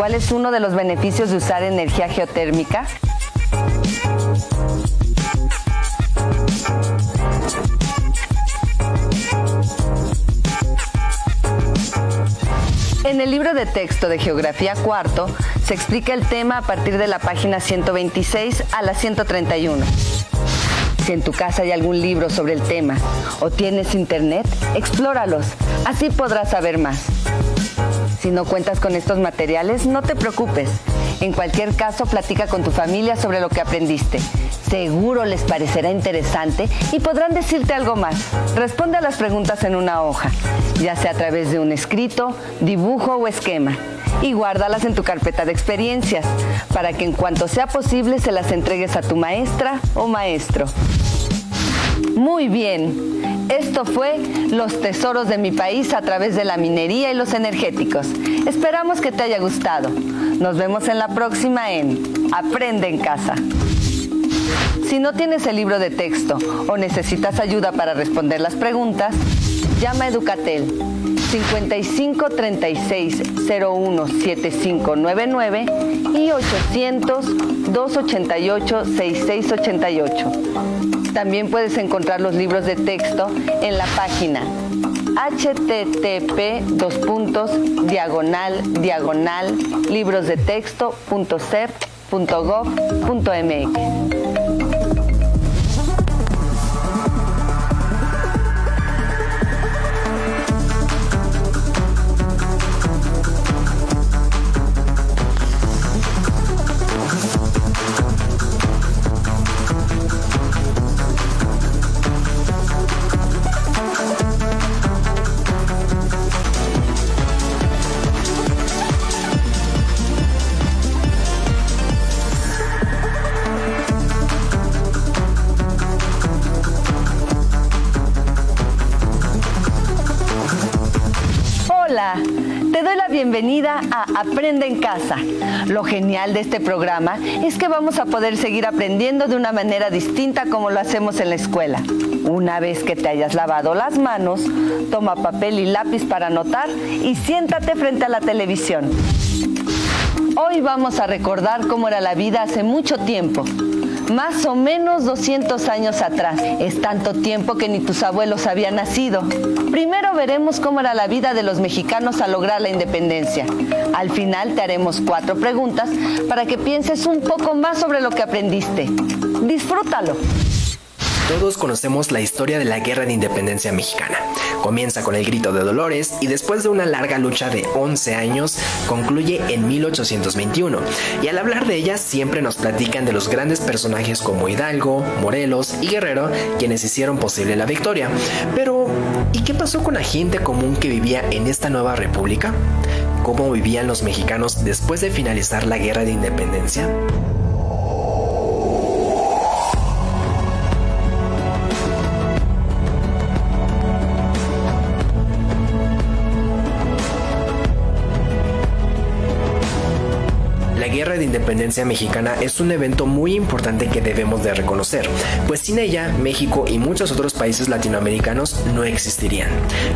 ¿Cuál es uno de los beneficios de usar energía geotérmica? En el libro de texto de Geografía Cuarto se explica el tema a partir de la página 126 a la 131. Si en tu casa hay algún libro sobre el tema o tienes internet, explóralos, así podrás saber más. Si no cuentas con estos materiales, no te preocupes. En cualquier caso, platica con tu familia sobre lo que aprendiste. Seguro les parecerá interesante y podrán decirte algo más. Responde a las preguntas en una hoja, ya sea a través de un escrito, dibujo o esquema. Y guárdalas en tu carpeta de experiencias, para que en cuanto sea posible se las entregues a tu maestra o maestro. Muy bien, esto fue Los Tesoros de mi País a través de la minería y los energéticos. Esperamos que te haya gustado. Nos vemos en la próxima en Aprende en Casa. Si no tienes el libro de texto o necesitas ayuda para responder las preguntas, llama a Educatel 55 36 01 7599 y 800 288 6688. También puedes encontrar los libros de texto en la página http://librosdetexto.cep.gov.mx. Hola, te doy la bienvenida a Aprende en Casa. Lo genial de este programa es que vamos a poder seguir aprendiendo de una manera distinta como lo hacemos en la escuela. Una vez que te hayas lavado las manos, toma papel y lápiz para anotar y siéntate frente a la televisión. Hoy vamos a recordar cómo era la vida hace mucho tiempo. Más o menos 200 años atrás. Es tanto tiempo que ni tus abuelos habían nacido. Primero veremos cómo era la vida de los mexicanos al lograr la independencia. Al final te haremos 4 preguntas para que pienses un poco más sobre lo que aprendiste. Disfrútalo. Todos conocemos la historia de la Guerra de Independencia Mexicana. Comienza con el Grito de Dolores y después de una larga lucha de 11 años, concluye en 1821. Y al hablar de ella siempre nos platican de los grandes personajes como Hidalgo, Morelos y Guerrero, quienes hicieron posible la victoria. Pero, ¿y qué pasó con la gente común que vivía en esta nueva república? ¿Cómo vivían los mexicanos después de finalizar la Guerra de Independencia? La Guerra de Independencia Mexicana es un evento muy importante que debemos de reconocer, pues sin ella, México y muchos otros países latinoamericanos no existirían.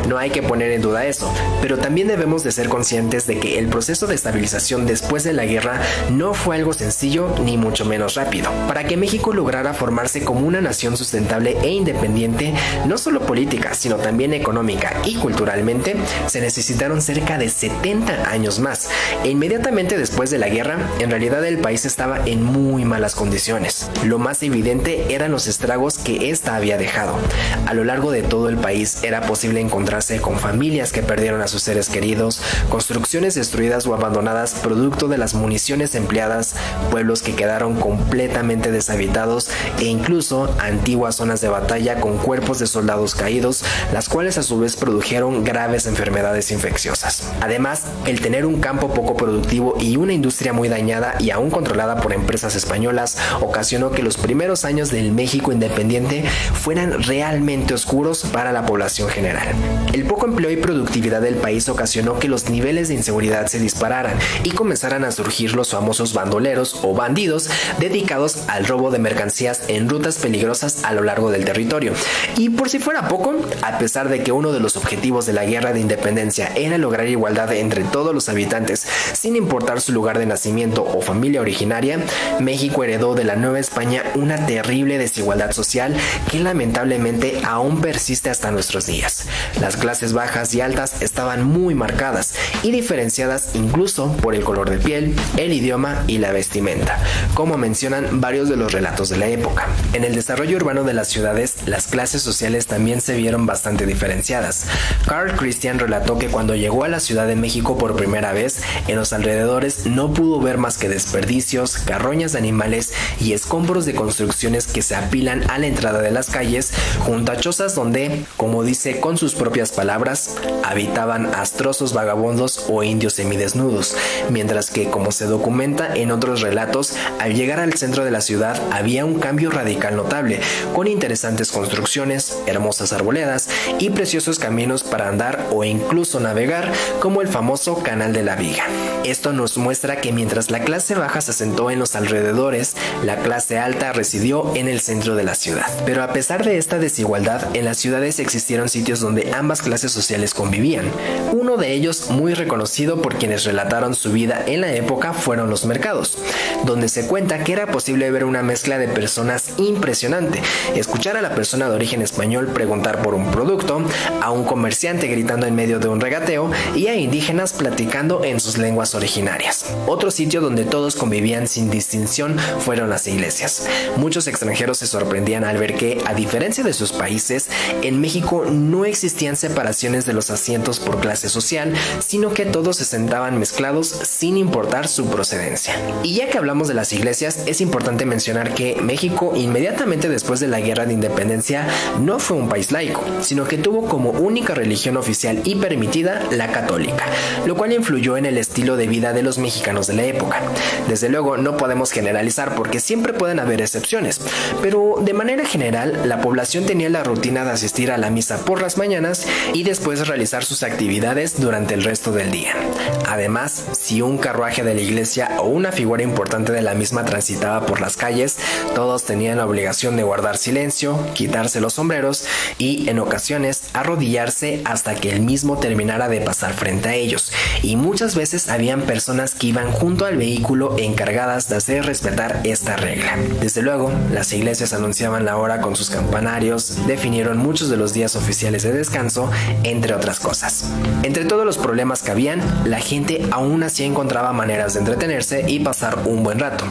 No hay que poner en duda eso, pero también debemos de ser conscientes de que el proceso de estabilización después de la guerra no fue algo sencillo ni mucho menos rápido. Para que México lograra formarse como una nación sustentable e independiente, no solo política, sino también económica y culturalmente, se necesitaron cerca de 70 años más. E inmediatamente después de la guerra, en realidad el país estaba en muy malas condiciones. Lo más evidente eran los estragos que esta había dejado. A lo largo de todo el país era posible encontrarse con familias que perdieron a sus seres queridos, construcciones destruidas o abandonadas producto de las municiones empleadas, pueblos que quedaron completamente deshabitados e incluso antiguas zonas de batalla con cuerpos de soldados caídos, las cuales a su vez produjeron graves enfermedades infecciosas. Además, el tener un campo poco productivo y una industria muy dañada y aún controlada por empresas españolas ocasionó que los primeros años del México independiente fueran realmente oscuros para la población general. El poco empleo y productividad del país ocasionó que los niveles de inseguridad se dispararan y comenzaran a surgir los famosos bandoleros o bandidos dedicados al robo de mercancías en rutas peligrosas a lo largo del territorio. Y por si fuera poco, a pesar de que uno de los objetivos de la Guerra de Independencia era lograr igualdad entre todos los habitantes sin importar su lugar de nacimiento o familia originaria, México heredó de la Nueva España una terrible desigualdad social que lamentablemente aún persiste hasta nuestros días. Las clases bajas y altas estaban muy marcadas y diferenciadas incluso por el color de piel, el idioma y la vestimenta, como mencionan varios de los relatos de la época. En el desarrollo urbano de las ciudades, las clases sociales también se vieron bastante diferenciadas. Carl Christian relató que cuando llegó a la Ciudad de México por primera vez, en los alrededores no pudo ver más que que desperdicios, carroñas de animales y escombros de construcciones que se apilan a la entrada de las calles, junto a chozas donde, como dice con sus propias palabras, habitaban astrosos vagabundos o indios semidesnudos, mientras que, como se documenta en otros relatos, al llegar al centro de la ciudad había un cambio radical notable, con interesantes construcciones, hermosas arboledas y preciosos caminos para andar o incluso navegar, como el famoso Canal de la Viga. Esto nos muestra que mientras la clase baja se asentó en los alrededores, la clase alta residió en el centro de la ciudad. Pero a pesar de esta desigualdad, en las ciudades existieron sitios donde ambas clases sociales convivían. Uno de ellos, muy reconocido por quienes relataron su vida en la época, fueron los mercados, donde se cuenta que era posible ver una mezcla de personas impresionante, escuchar a la persona de origen español preguntar por un producto, a un comerciante gritando en medio de un regateo y a indígenas platicando en sus lenguas originarias. Otro sitio donde todos convivían sin distinción fueron las iglesias. Muchos extranjeros se sorprendían al ver que, a diferencia de sus países, en México no existían separaciones de los asientos por clase social, sino que todos se sentaban mezclados sin importar su procedencia. Y ya que hablamos de las iglesias, es importante mencionar que México, inmediatamente después de la Guerra de Independencia, no fue un país laico, sino que tuvo como única religión oficial y permitida la católica, lo cual influyó en el estilo de vida de los mexicanos de la época. Desde luego no podemos generalizar porque siempre pueden haber excepciones, pero de manera general la población tenía la rutina de asistir a la misa por las mañanas y después realizar sus actividades durante el resto del día. Además, si un carruaje de la iglesia o una figura importante de la misma transitaba por las calles, todos tenían la obligación de guardar silencio, quitarse los sombreros y, en ocasiones, arrodillarse hasta que el mismo terminara de pasar frente a ellos, y muchas veces habían personas que iban junto al vehículo encargadas de hacer respetar esta regla. Desde luego, las iglesias anunciaban la hora con sus campanarios, definieron muchos de los días oficiales de descanso, entre otras cosas. Entre todos los problemas que habían, la gente aún así encontraba maneras de entretenerse y pasar un buen rato.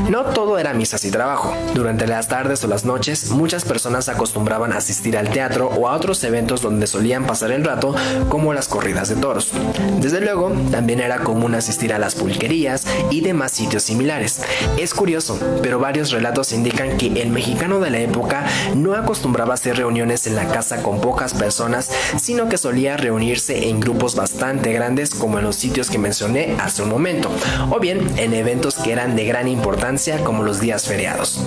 No todo era misas y trabajo. Durante las tardes o las noches, muchas personas acostumbraban a asistir al teatro o a otros eventos donde solían pasar el rato, como las corridas de toros. Desde luego, también era común asistir a las pulquerías y demás sitios similares. Es curioso, pero varios relatos indican que el mexicano de la época no acostumbraba a hacer reuniones en la casa con pocas personas, sino que solía reunirse en grupos bastante grandes, como en los sitios que mencioné hace un momento, o bien en eventos que eran de gran importancia, como los días feriados.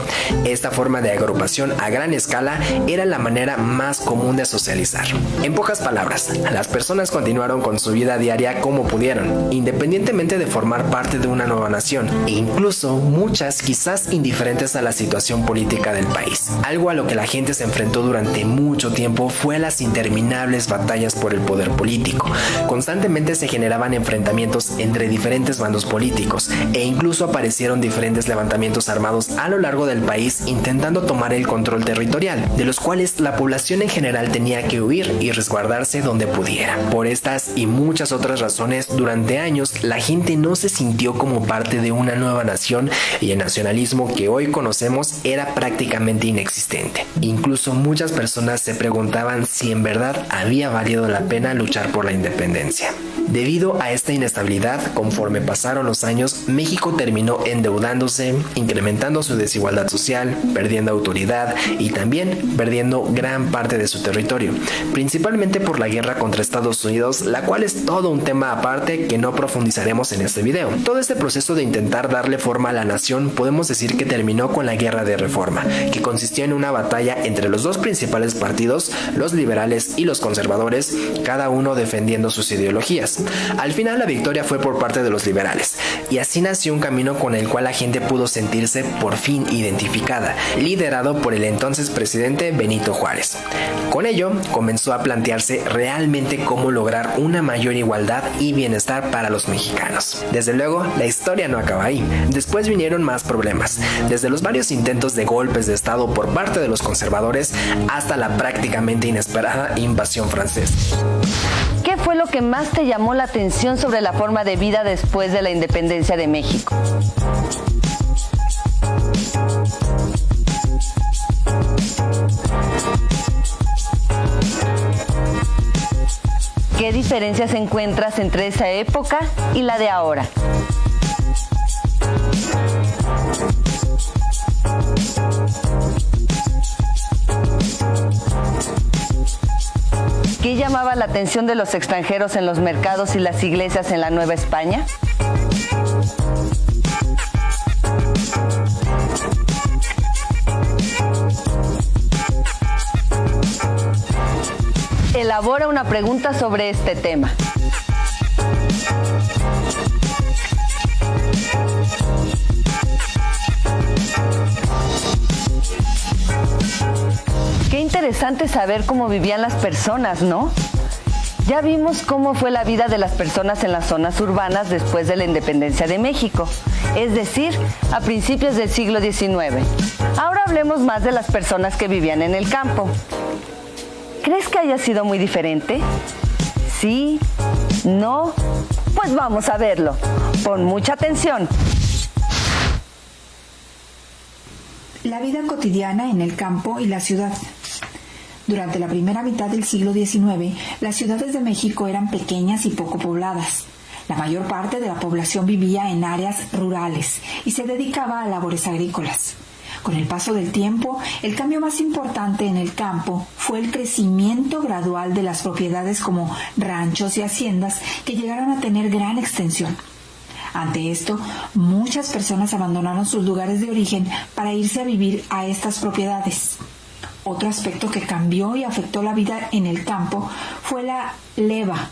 Esta forma de agrupación a gran escala era la manera más común de socializar. En pocas palabras, las personas continuaron con su vida diaria como pudieron, independientemente de formar parte de una nueva nación, e incluso muchas quizás indiferentes a la situación política del país. Algo a lo que la gente se enfrentó durante mucho tiempo fue las interminables batallas por el poder político. Constantemente se generaban enfrentamientos entre diferentes bandos políticos, e incluso aparecieron diferentes levantamientos armados a lo largo del país intentando tomar el control territorial, de los cuales la población en general tenía que huir y resguardarse donde pudiera. Por estas y muchas otras razones, durante años la gente no se sintió como parte de una nueva nación, y el nacionalismo que hoy conocemos era prácticamente inexistente. Incluso muchas personas se preguntaban si en verdad había valido la pena luchar por la independencia. Debido a esta inestabilidad, conforme pasaron los años, México terminó endeudándose, incrementando su desigualdad social, perdiendo autoridad y también perdiendo gran parte de su territorio, principalmente por la guerra contra Estados Unidos, la cual es todo un tema aparte que no profundizaremos en este video. Todo este proceso de intentar darle forma a la nación podemos decir que terminó con la Guerra de Reforma, que consistió en una batalla entre los dos principales partidos, los liberales y los conservadores, cada uno defendiendo sus ideologías. Al final la victoria fue por parte de los liberales, y así nació un camino con el cual la gente pudo sentirse por fin identificada, liderado por el entonces presidente Benito Juárez. Con ello comenzó a plantearse realmente cómo lograr una mayor igualdad y bienestar para los mexicanos. Desde luego, la historia no acaba ahí. Después vinieron más problemas, desde los varios intentos de golpes de estado por parte de los conservadores hasta la prácticamente inesperada invasión francesa. ¿Qué fue lo que más te llamó la atención sobre la forma de vida después de la independencia de México? ¿Qué diferencias encuentras entre esa época y la de ahora? ¿Qué llamaba la atención de los extranjeros en los mercados y las iglesias en la Nueva España? Elabora una pregunta sobre este tema. Qué interesante saber cómo vivían las personas, ¿no? Ya vimos cómo fue la vida de las personas en las zonas urbanas después de la independencia de México, es decir, a principios del siglo XIX. Ahora hablemos más de las personas que vivían en el campo. ¿Crees que haya sido muy diferente? ¿Sí? ¿No? Pues vamos a verlo. Pon mucha atención. La vida cotidiana en el campo y la ciudad. Durante la primera mitad del siglo XIX, las ciudades de México eran pequeñas y poco pobladas. La mayor parte de la población vivía en áreas rurales y se dedicaba a labores agrícolas. Con el paso del tiempo, el cambio más importante en el campo fue el crecimiento gradual de las propiedades como ranchos y haciendas que llegaron a tener gran extensión. Ante esto, muchas personas abandonaron sus lugares de origen para irse a vivir a estas propiedades. Otro aspecto que cambió y afectó la vida en el campo fue la leva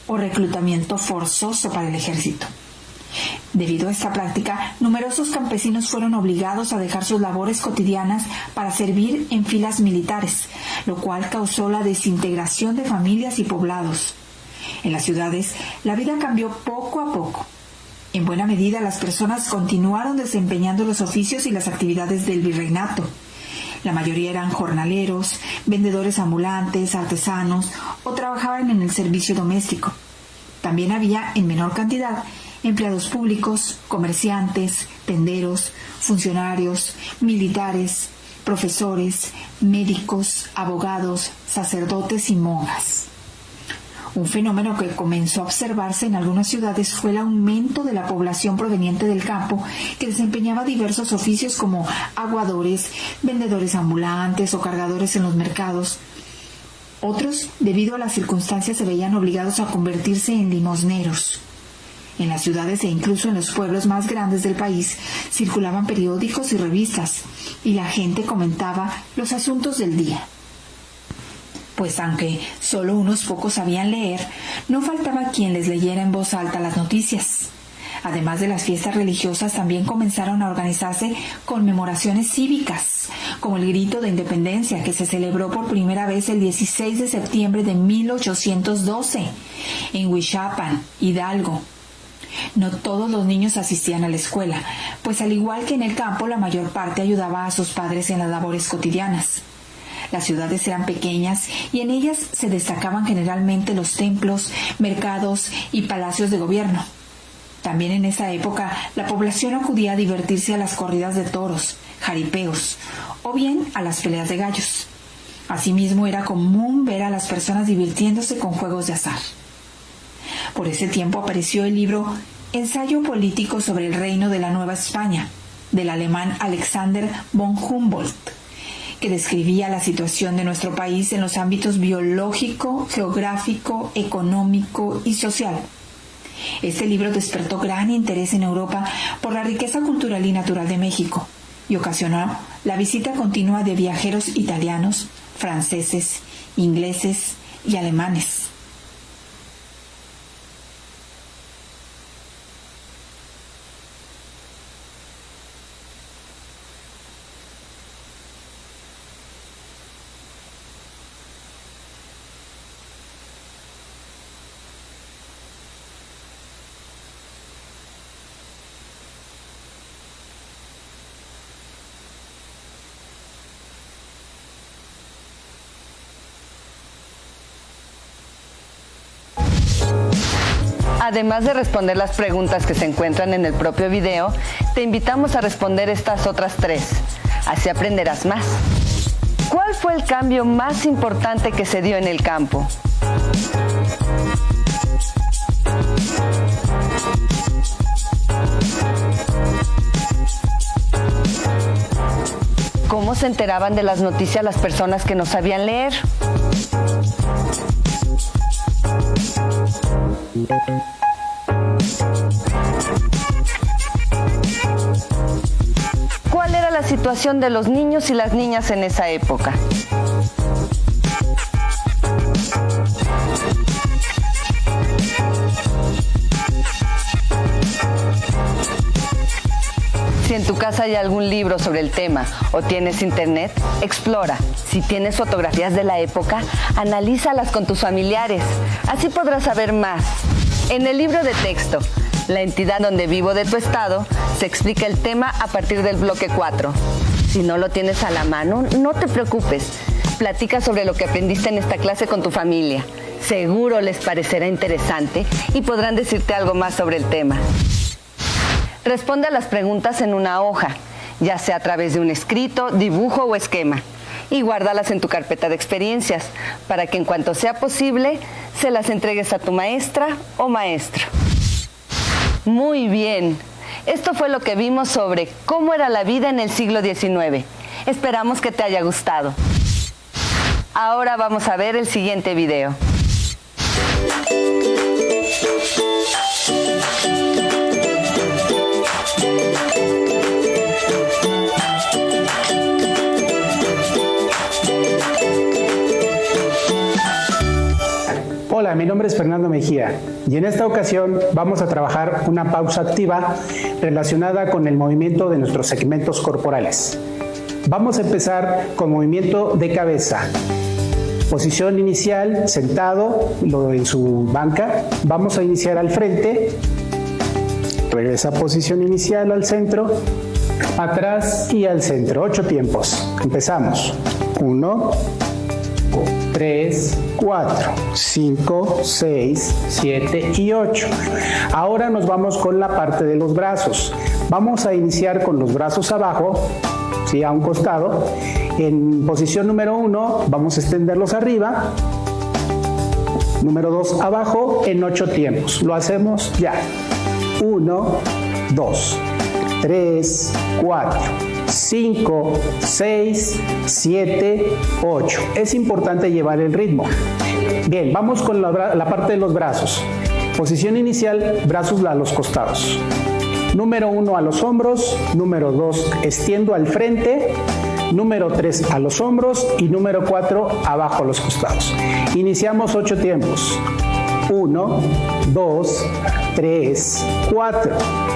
o reclutamiento forzoso para el ejército. Debido a esta práctica, numerosos campesinos fueron obligados a dejar sus labores cotidianas para servir en filas militares, lo cual causó la desintegración de familias y poblados. En las ciudades, la vida cambió poco a poco. En buena medida, las personas continuaron desempeñando los oficios y las actividades del virreinato. La mayoría eran jornaleros, vendedores ambulantes, artesanos o trabajaban en el servicio doméstico. También había, en menor cantidad, empleados públicos, comerciantes, tenderos, funcionarios, militares, profesores, médicos, abogados, sacerdotes y monjas. Un fenómeno que comenzó a observarse en algunas ciudades fue el aumento de la población proveniente del campo que desempeñaba diversos oficios como aguadores, vendedores ambulantes o cargadores en los mercados. Otros, debido a las circunstancias, se veían obligados a convertirse en limosneros. En las ciudades e incluso en los pueblos más grandes del país circulaban periódicos y revistas, y la gente comentaba los asuntos del día. Pues aunque solo unos pocos sabían leer, no faltaba quien les leyera en voz alta las noticias. Además de las fiestas religiosas, también comenzaron a organizarse conmemoraciones cívicas, como el Grito de Independencia, que se celebró por primera vez el 16 de septiembre de 1812 en Huichapan, Hidalgo. No todos los niños asistían a la escuela, pues al igual que en el campo, la mayor parte ayudaba a sus padres en las labores cotidianas. Las ciudades eran pequeñas y en ellas se destacaban generalmente los templos, mercados y palacios de gobierno. También en esa época la población acudía a divertirse a las corridas de toros, jaripeos o bien a las peleas de gallos. Asimismo, era común ver a las personas divirtiéndose con juegos de azar. Por ese tiempo apareció el libro Ensayo político sobre el reino de la Nueva España, del alemán Alexander von Humboldt, que describía la situación de nuestro país en los ámbitos biológico, geográfico, económico y social. Este libro despertó gran interés en Europa por la riqueza cultural y natural de México y ocasionó la visita continua de viajeros italianos, franceses, ingleses y alemanes. Además de responder las preguntas que se encuentran en el propio video, te invitamos a responder estas otras 3. Así aprenderás más. ¿Cuál fue el cambio más importante que se dio en el campo? ¿Cómo se enteraban de las noticias las personas que no sabían leer? ¿Cuál era la situación de los niños y las niñas en esa época? Si en tu casa hay algún libro sobre el tema o tienes internet, explora. Si tienes fotografías de la época, analízalas con tus familiares. Así podrás saber más. En el libro de texto, La entidad donde vivo de tu estado, se explica el tema a partir del bloque 4. Si no lo tienes a la mano, no te preocupes. Platica sobre lo que aprendiste en esta clase con tu familia. Seguro les parecerá interesante y podrán decirte algo más sobre el tema. Responde a las preguntas en una hoja, ya sea a través de un escrito, dibujo o esquema, y guárdalas en tu carpeta de experiencias, para que en cuanto sea posible, se las entregues a tu maestra o maestro. Muy bien, esto fue lo que vimos sobre cómo era la vida en el siglo XIX. Esperamos que te haya gustado. Ahora vamos a ver el siguiente video. Hola, mi nombre es Fernando Mejía y en esta ocasión vamos a trabajar una pausa activa relacionada con el movimiento de nuestros segmentos corporales. Vamos a empezar con movimiento de cabeza. Posición inicial, sentado en su banca. Vamos a iniciar al frente. Regresa a posición inicial al centro. Atrás y al centro. 8 tiempos. Empezamos. 1, 3, 4, 5, 6, 7 y 8. Ahora nos vamos con la parte de los brazos. Vamos a iniciar con los brazos abajo, ¿sí? A un costado. En posición número 1 vamos a extenderlos arriba. Número 2 abajo en 8 tiempos. Lo hacemos ya. 1, 2, 3, 4. 5, 6, 7, 8. Es importante llevar el ritmo. Bien, vamos con la parte de los brazos. Posición inicial, brazos a los costados. Número 1 a los hombros, número 2 extiendo al frente, número 3 a los hombros y número 4 abajo a los costados. Iniciamos 8 tiempos. 1, 2, 3, 4,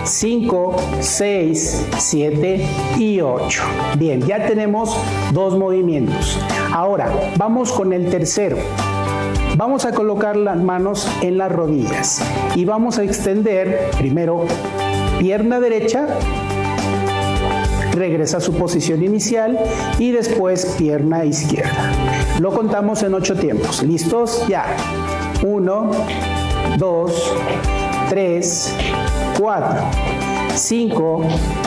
5, 6, 7 y 8. Bien, ya tenemos 2 movimientos. Ahora, vamos con el tercero. Vamos a colocar las manos en las rodillas y vamos a extender primero pierna derecha, regresa a su posición inicial y después pierna izquierda. Lo contamos en 8 tiempos. ¿Listos? Ya. 1, 2, 3, 4, 5,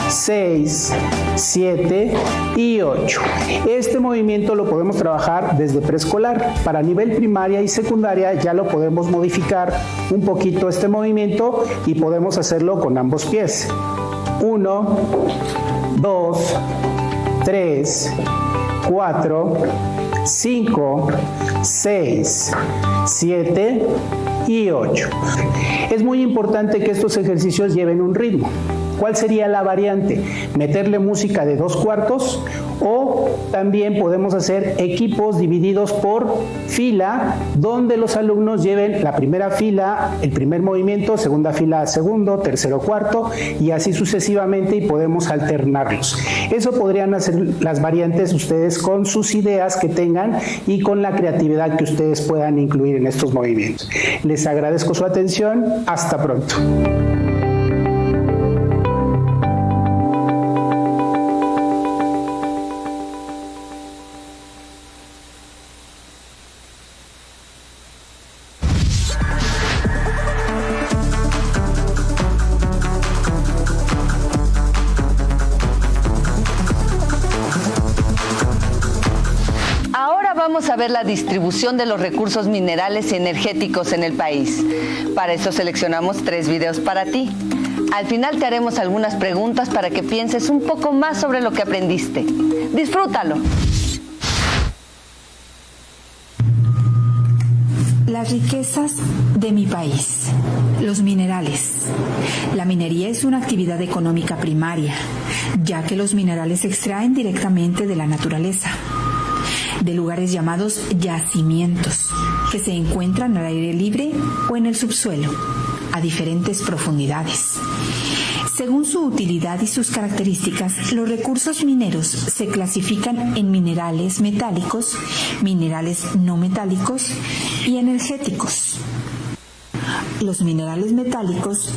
6, 7 y 8. Este movimiento lo podemos trabajar desde preescolar. Para nivel primaria y secundaria ya lo podemos modificar un poquito este movimiento y podemos hacerlo con ambos pies. 1, 2, 3, 4, 5, 6, 7 y 8. Es muy importante que estos ejercicios lleven un ritmo. ¿Cuál sería la variante? Meterle música de 2/4 o también podemos hacer equipos divididos por fila donde los alumnos lleven la primera fila, el primer movimiento, segunda fila, segundo, tercero, cuarto y así sucesivamente y podemos alternarlos. Eso podrían hacer las variantes ustedes con sus ideas que tengan y con la creatividad que ustedes puedan incluir en estos movimientos. Les agradezco su atención. Hasta pronto. Vamos a ver la distribución de los recursos minerales y energéticos en el país. Para eso seleccionamos 3 videos para ti. Al final te haremos algunas preguntas para que pienses un poco más sobre lo que aprendiste. ¡Disfrútalo! Las riquezas de mi país. Los minerales. La minería es una actividad económica primaria, ya que los minerales se extraen directamente de la naturaleza, de lugares llamados yacimientos, que se encuentran al aire libre o en el subsuelo, a diferentes profundidades. Según su utilidad y sus características, los recursos mineros se clasifican en minerales metálicos, minerales no metálicos y energéticos. Los minerales metálicos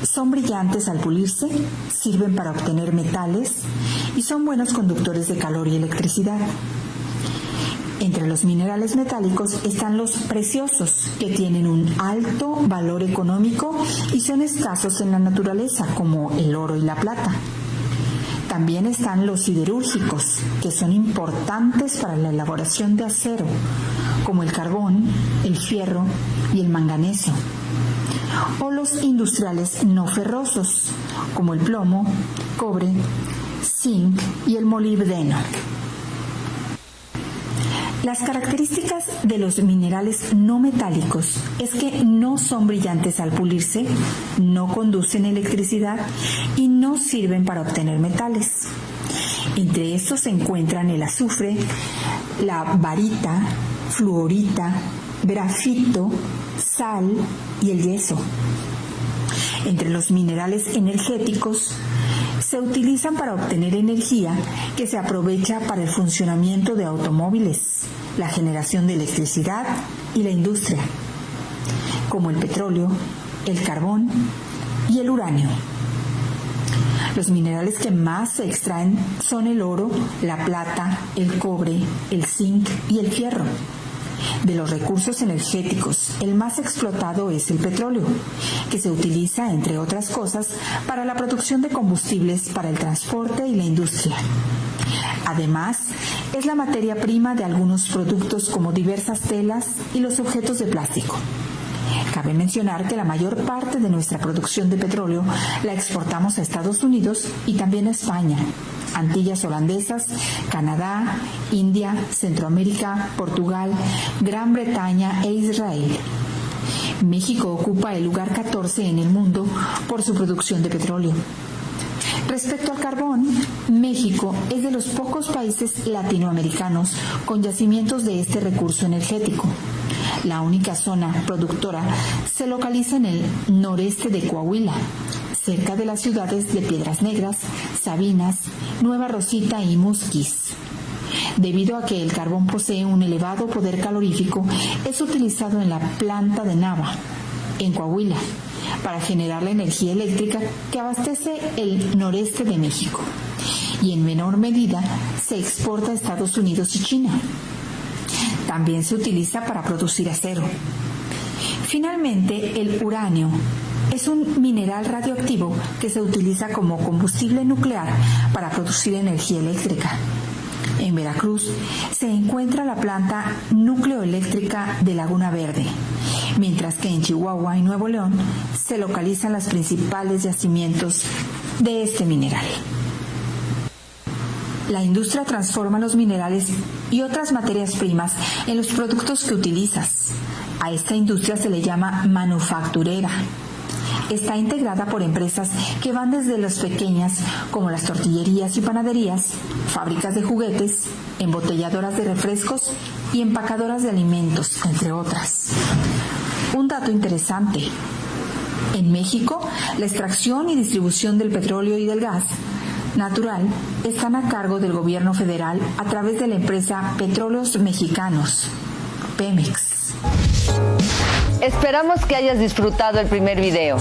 son brillantes al pulirse, sirven para obtener metales y son buenos conductores de calor y electricidad. Entre los minerales metálicos están los preciosos, que tienen un alto valor económico y son escasos en la naturaleza, como el oro y la plata. También están los siderúrgicos, que son importantes para la elaboración de acero, como el carbón, el fierro y el manganeso. O los industriales no ferrosos, como el plomo, cobre, zinc y el molibdeno. Las características de los minerales no metálicos es que no son brillantes al pulirse, no conducen electricidad y no sirven para obtener metales. Entre estos se encuentran el azufre, la barita, fluorita, grafito, sal y el yeso. Entre los minerales energéticos se utilizan para obtener energía que se aprovecha para el funcionamiento de automóviles, la generación de electricidad y la industria, como el petróleo, el carbón y el uranio. Los minerales que más se extraen son el oro, la plata, el cobre, el zinc y el fierro. De los recursos energéticos, el más explotado es el petróleo, que se utiliza, entre otras cosas, para la producción de combustibles para el transporte y la industria. Además, es la materia prima de algunos productos como diversas telas y los objetos de plástico. Cabe mencionar que la mayor parte de nuestra producción de petróleo la exportamos a Estados Unidos y también a España, Antillas Holandesas, Canadá, India, Centroamérica, Portugal, Gran Bretaña e Israel. México ocupa el lugar 14 en el mundo por su producción de petróleo. Respecto al carbón, México es de los pocos países latinoamericanos con yacimientos de este recurso energético. La única zona productora se localiza en el noreste de Coahuila, cerca de las ciudades de Piedras Negras, Sabinas, Nueva Rosita y Musquis. Debido a que el carbón posee un elevado poder calorífico, es utilizado en la planta de Nava, en Coahuila, para generar la energía eléctrica que abastece el noreste de México, y en menor medida se exporta a Estados Unidos y China. También se utiliza para producir acero. Finalmente, el uranio es un mineral radioactivo que se utiliza como combustible nuclear para producir energía eléctrica. En Veracruz se encuentra la planta nucleoeléctrica de Laguna Verde, mientras que en Chihuahua y Nuevo León se localizan los principales yacimientos de este mineral. La industria transforma los minerales y otras materias primas en los productos que utilizas. A esta industria se le llama manufacturera. Está integrada por empresas que van desde las pequeñas, como las tortillerías y panaderías, fábricas de juguetes, embotelladoras de refrescos y empacadoras de alimentos, entre otras. Un dato interesante: en México, la extracción y distribución del petróleo y del gas natural están a cargo del gobierno federal a través de la empresa Petróleos Mexicanos, Pemex. Esperamos que hayas disfrutado el primer video.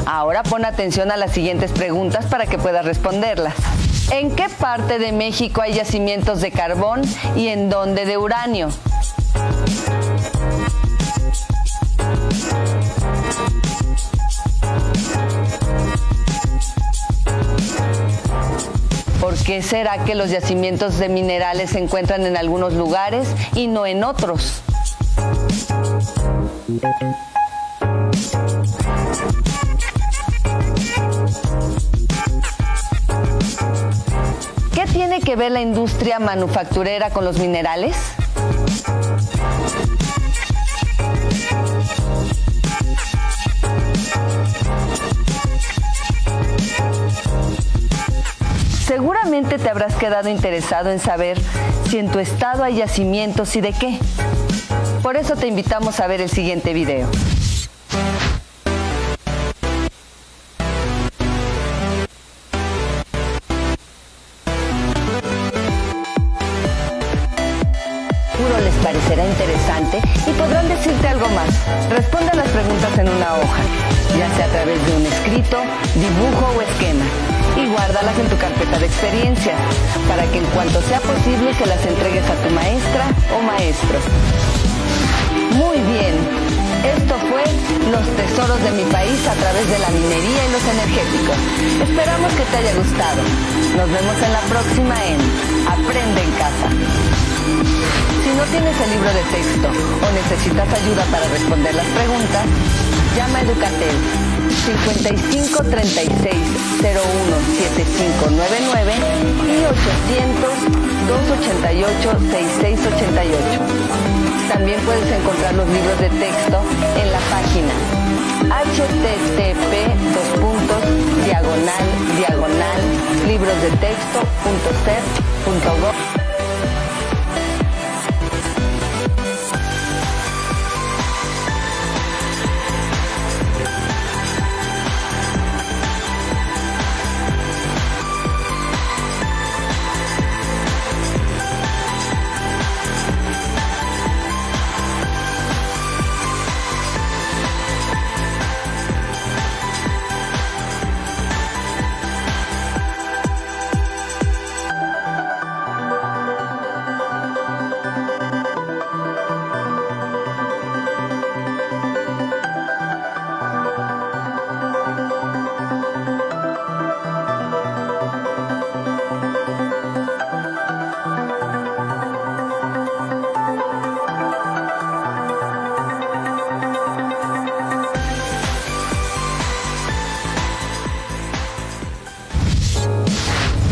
Ahora pon atención a las siguientes preguntas para que puedas responderlas. ¿En qué parte de México hay yacimientos de carbón y en dónde de uranio? ¿Por qué será que los yacimientos de minerales se encuentran en algunos lugares y no en otros? que ver la industria manufacturera con los minerales? Seguramente te habrás quedado interesado en saber si en tu estado hay yacimientos y de qué. Por eso te invitamos a ver el siguiente video. Seguro les parecerá interesante y podrán decirte algo más. Responde las preguntas en una hoja, ya sea a través de un escrito, dibujo o esquema, y guárdalas en tu carpeta de experiencias para que en cuanto sea posible se las entregues a tu maestra o maestro. Muy bien, esto fue Los Tesoros de mi País a través de la minería y los energéticos. Esperamos que te haya gustado. Nos vemos en la próxima en Aprende en Casa. Si no tienes el libro de texto o necesitas ayuda para responder las preguntas, llama a Educatel 55 36 01 7599 y 800 288 6688. También puedes encontrar los libros de texto en la página http://librosdetexto.ser.gov.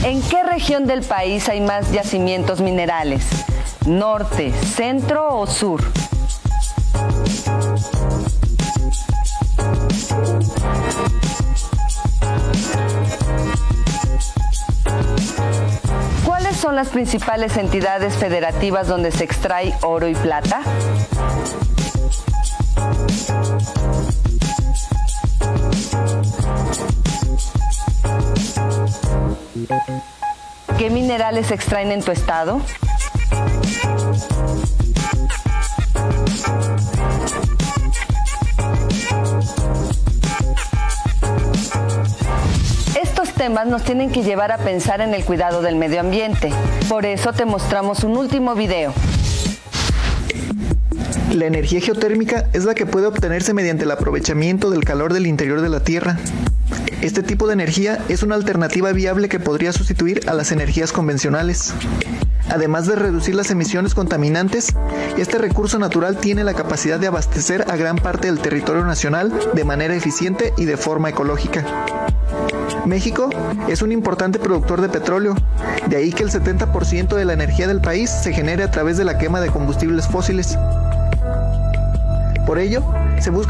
¿En qué región del país hay más yacimientos minerales? ¿Norte, centro o sur? ¿Cuáles son las principales entidades federativas donde se extrae oro y plata? ¿Qué minerales se extraen en tu estado? Estos temas nos tienen que llevar a pensar en el cuidado del medio ambiente. Por eso te mostramos un último video. La energía geotérmica es la que puede obtenerse mediante el aprovechamiento del calor del interior de la Tierra. Este tipo de energía es una alternativa viable que podría sustituir a las energías convencionales. Además de reducir las emisiones contaminantes, este recurso natural tiene la capacidad de abastecer a gran parte del territorio nacional de manera eficiente y de forma ecológica. México es un importante productor de petróleo, de ahí que el 70% de la energía del país se genere a través de la quema de combustibles fósiles. Por ello, se busca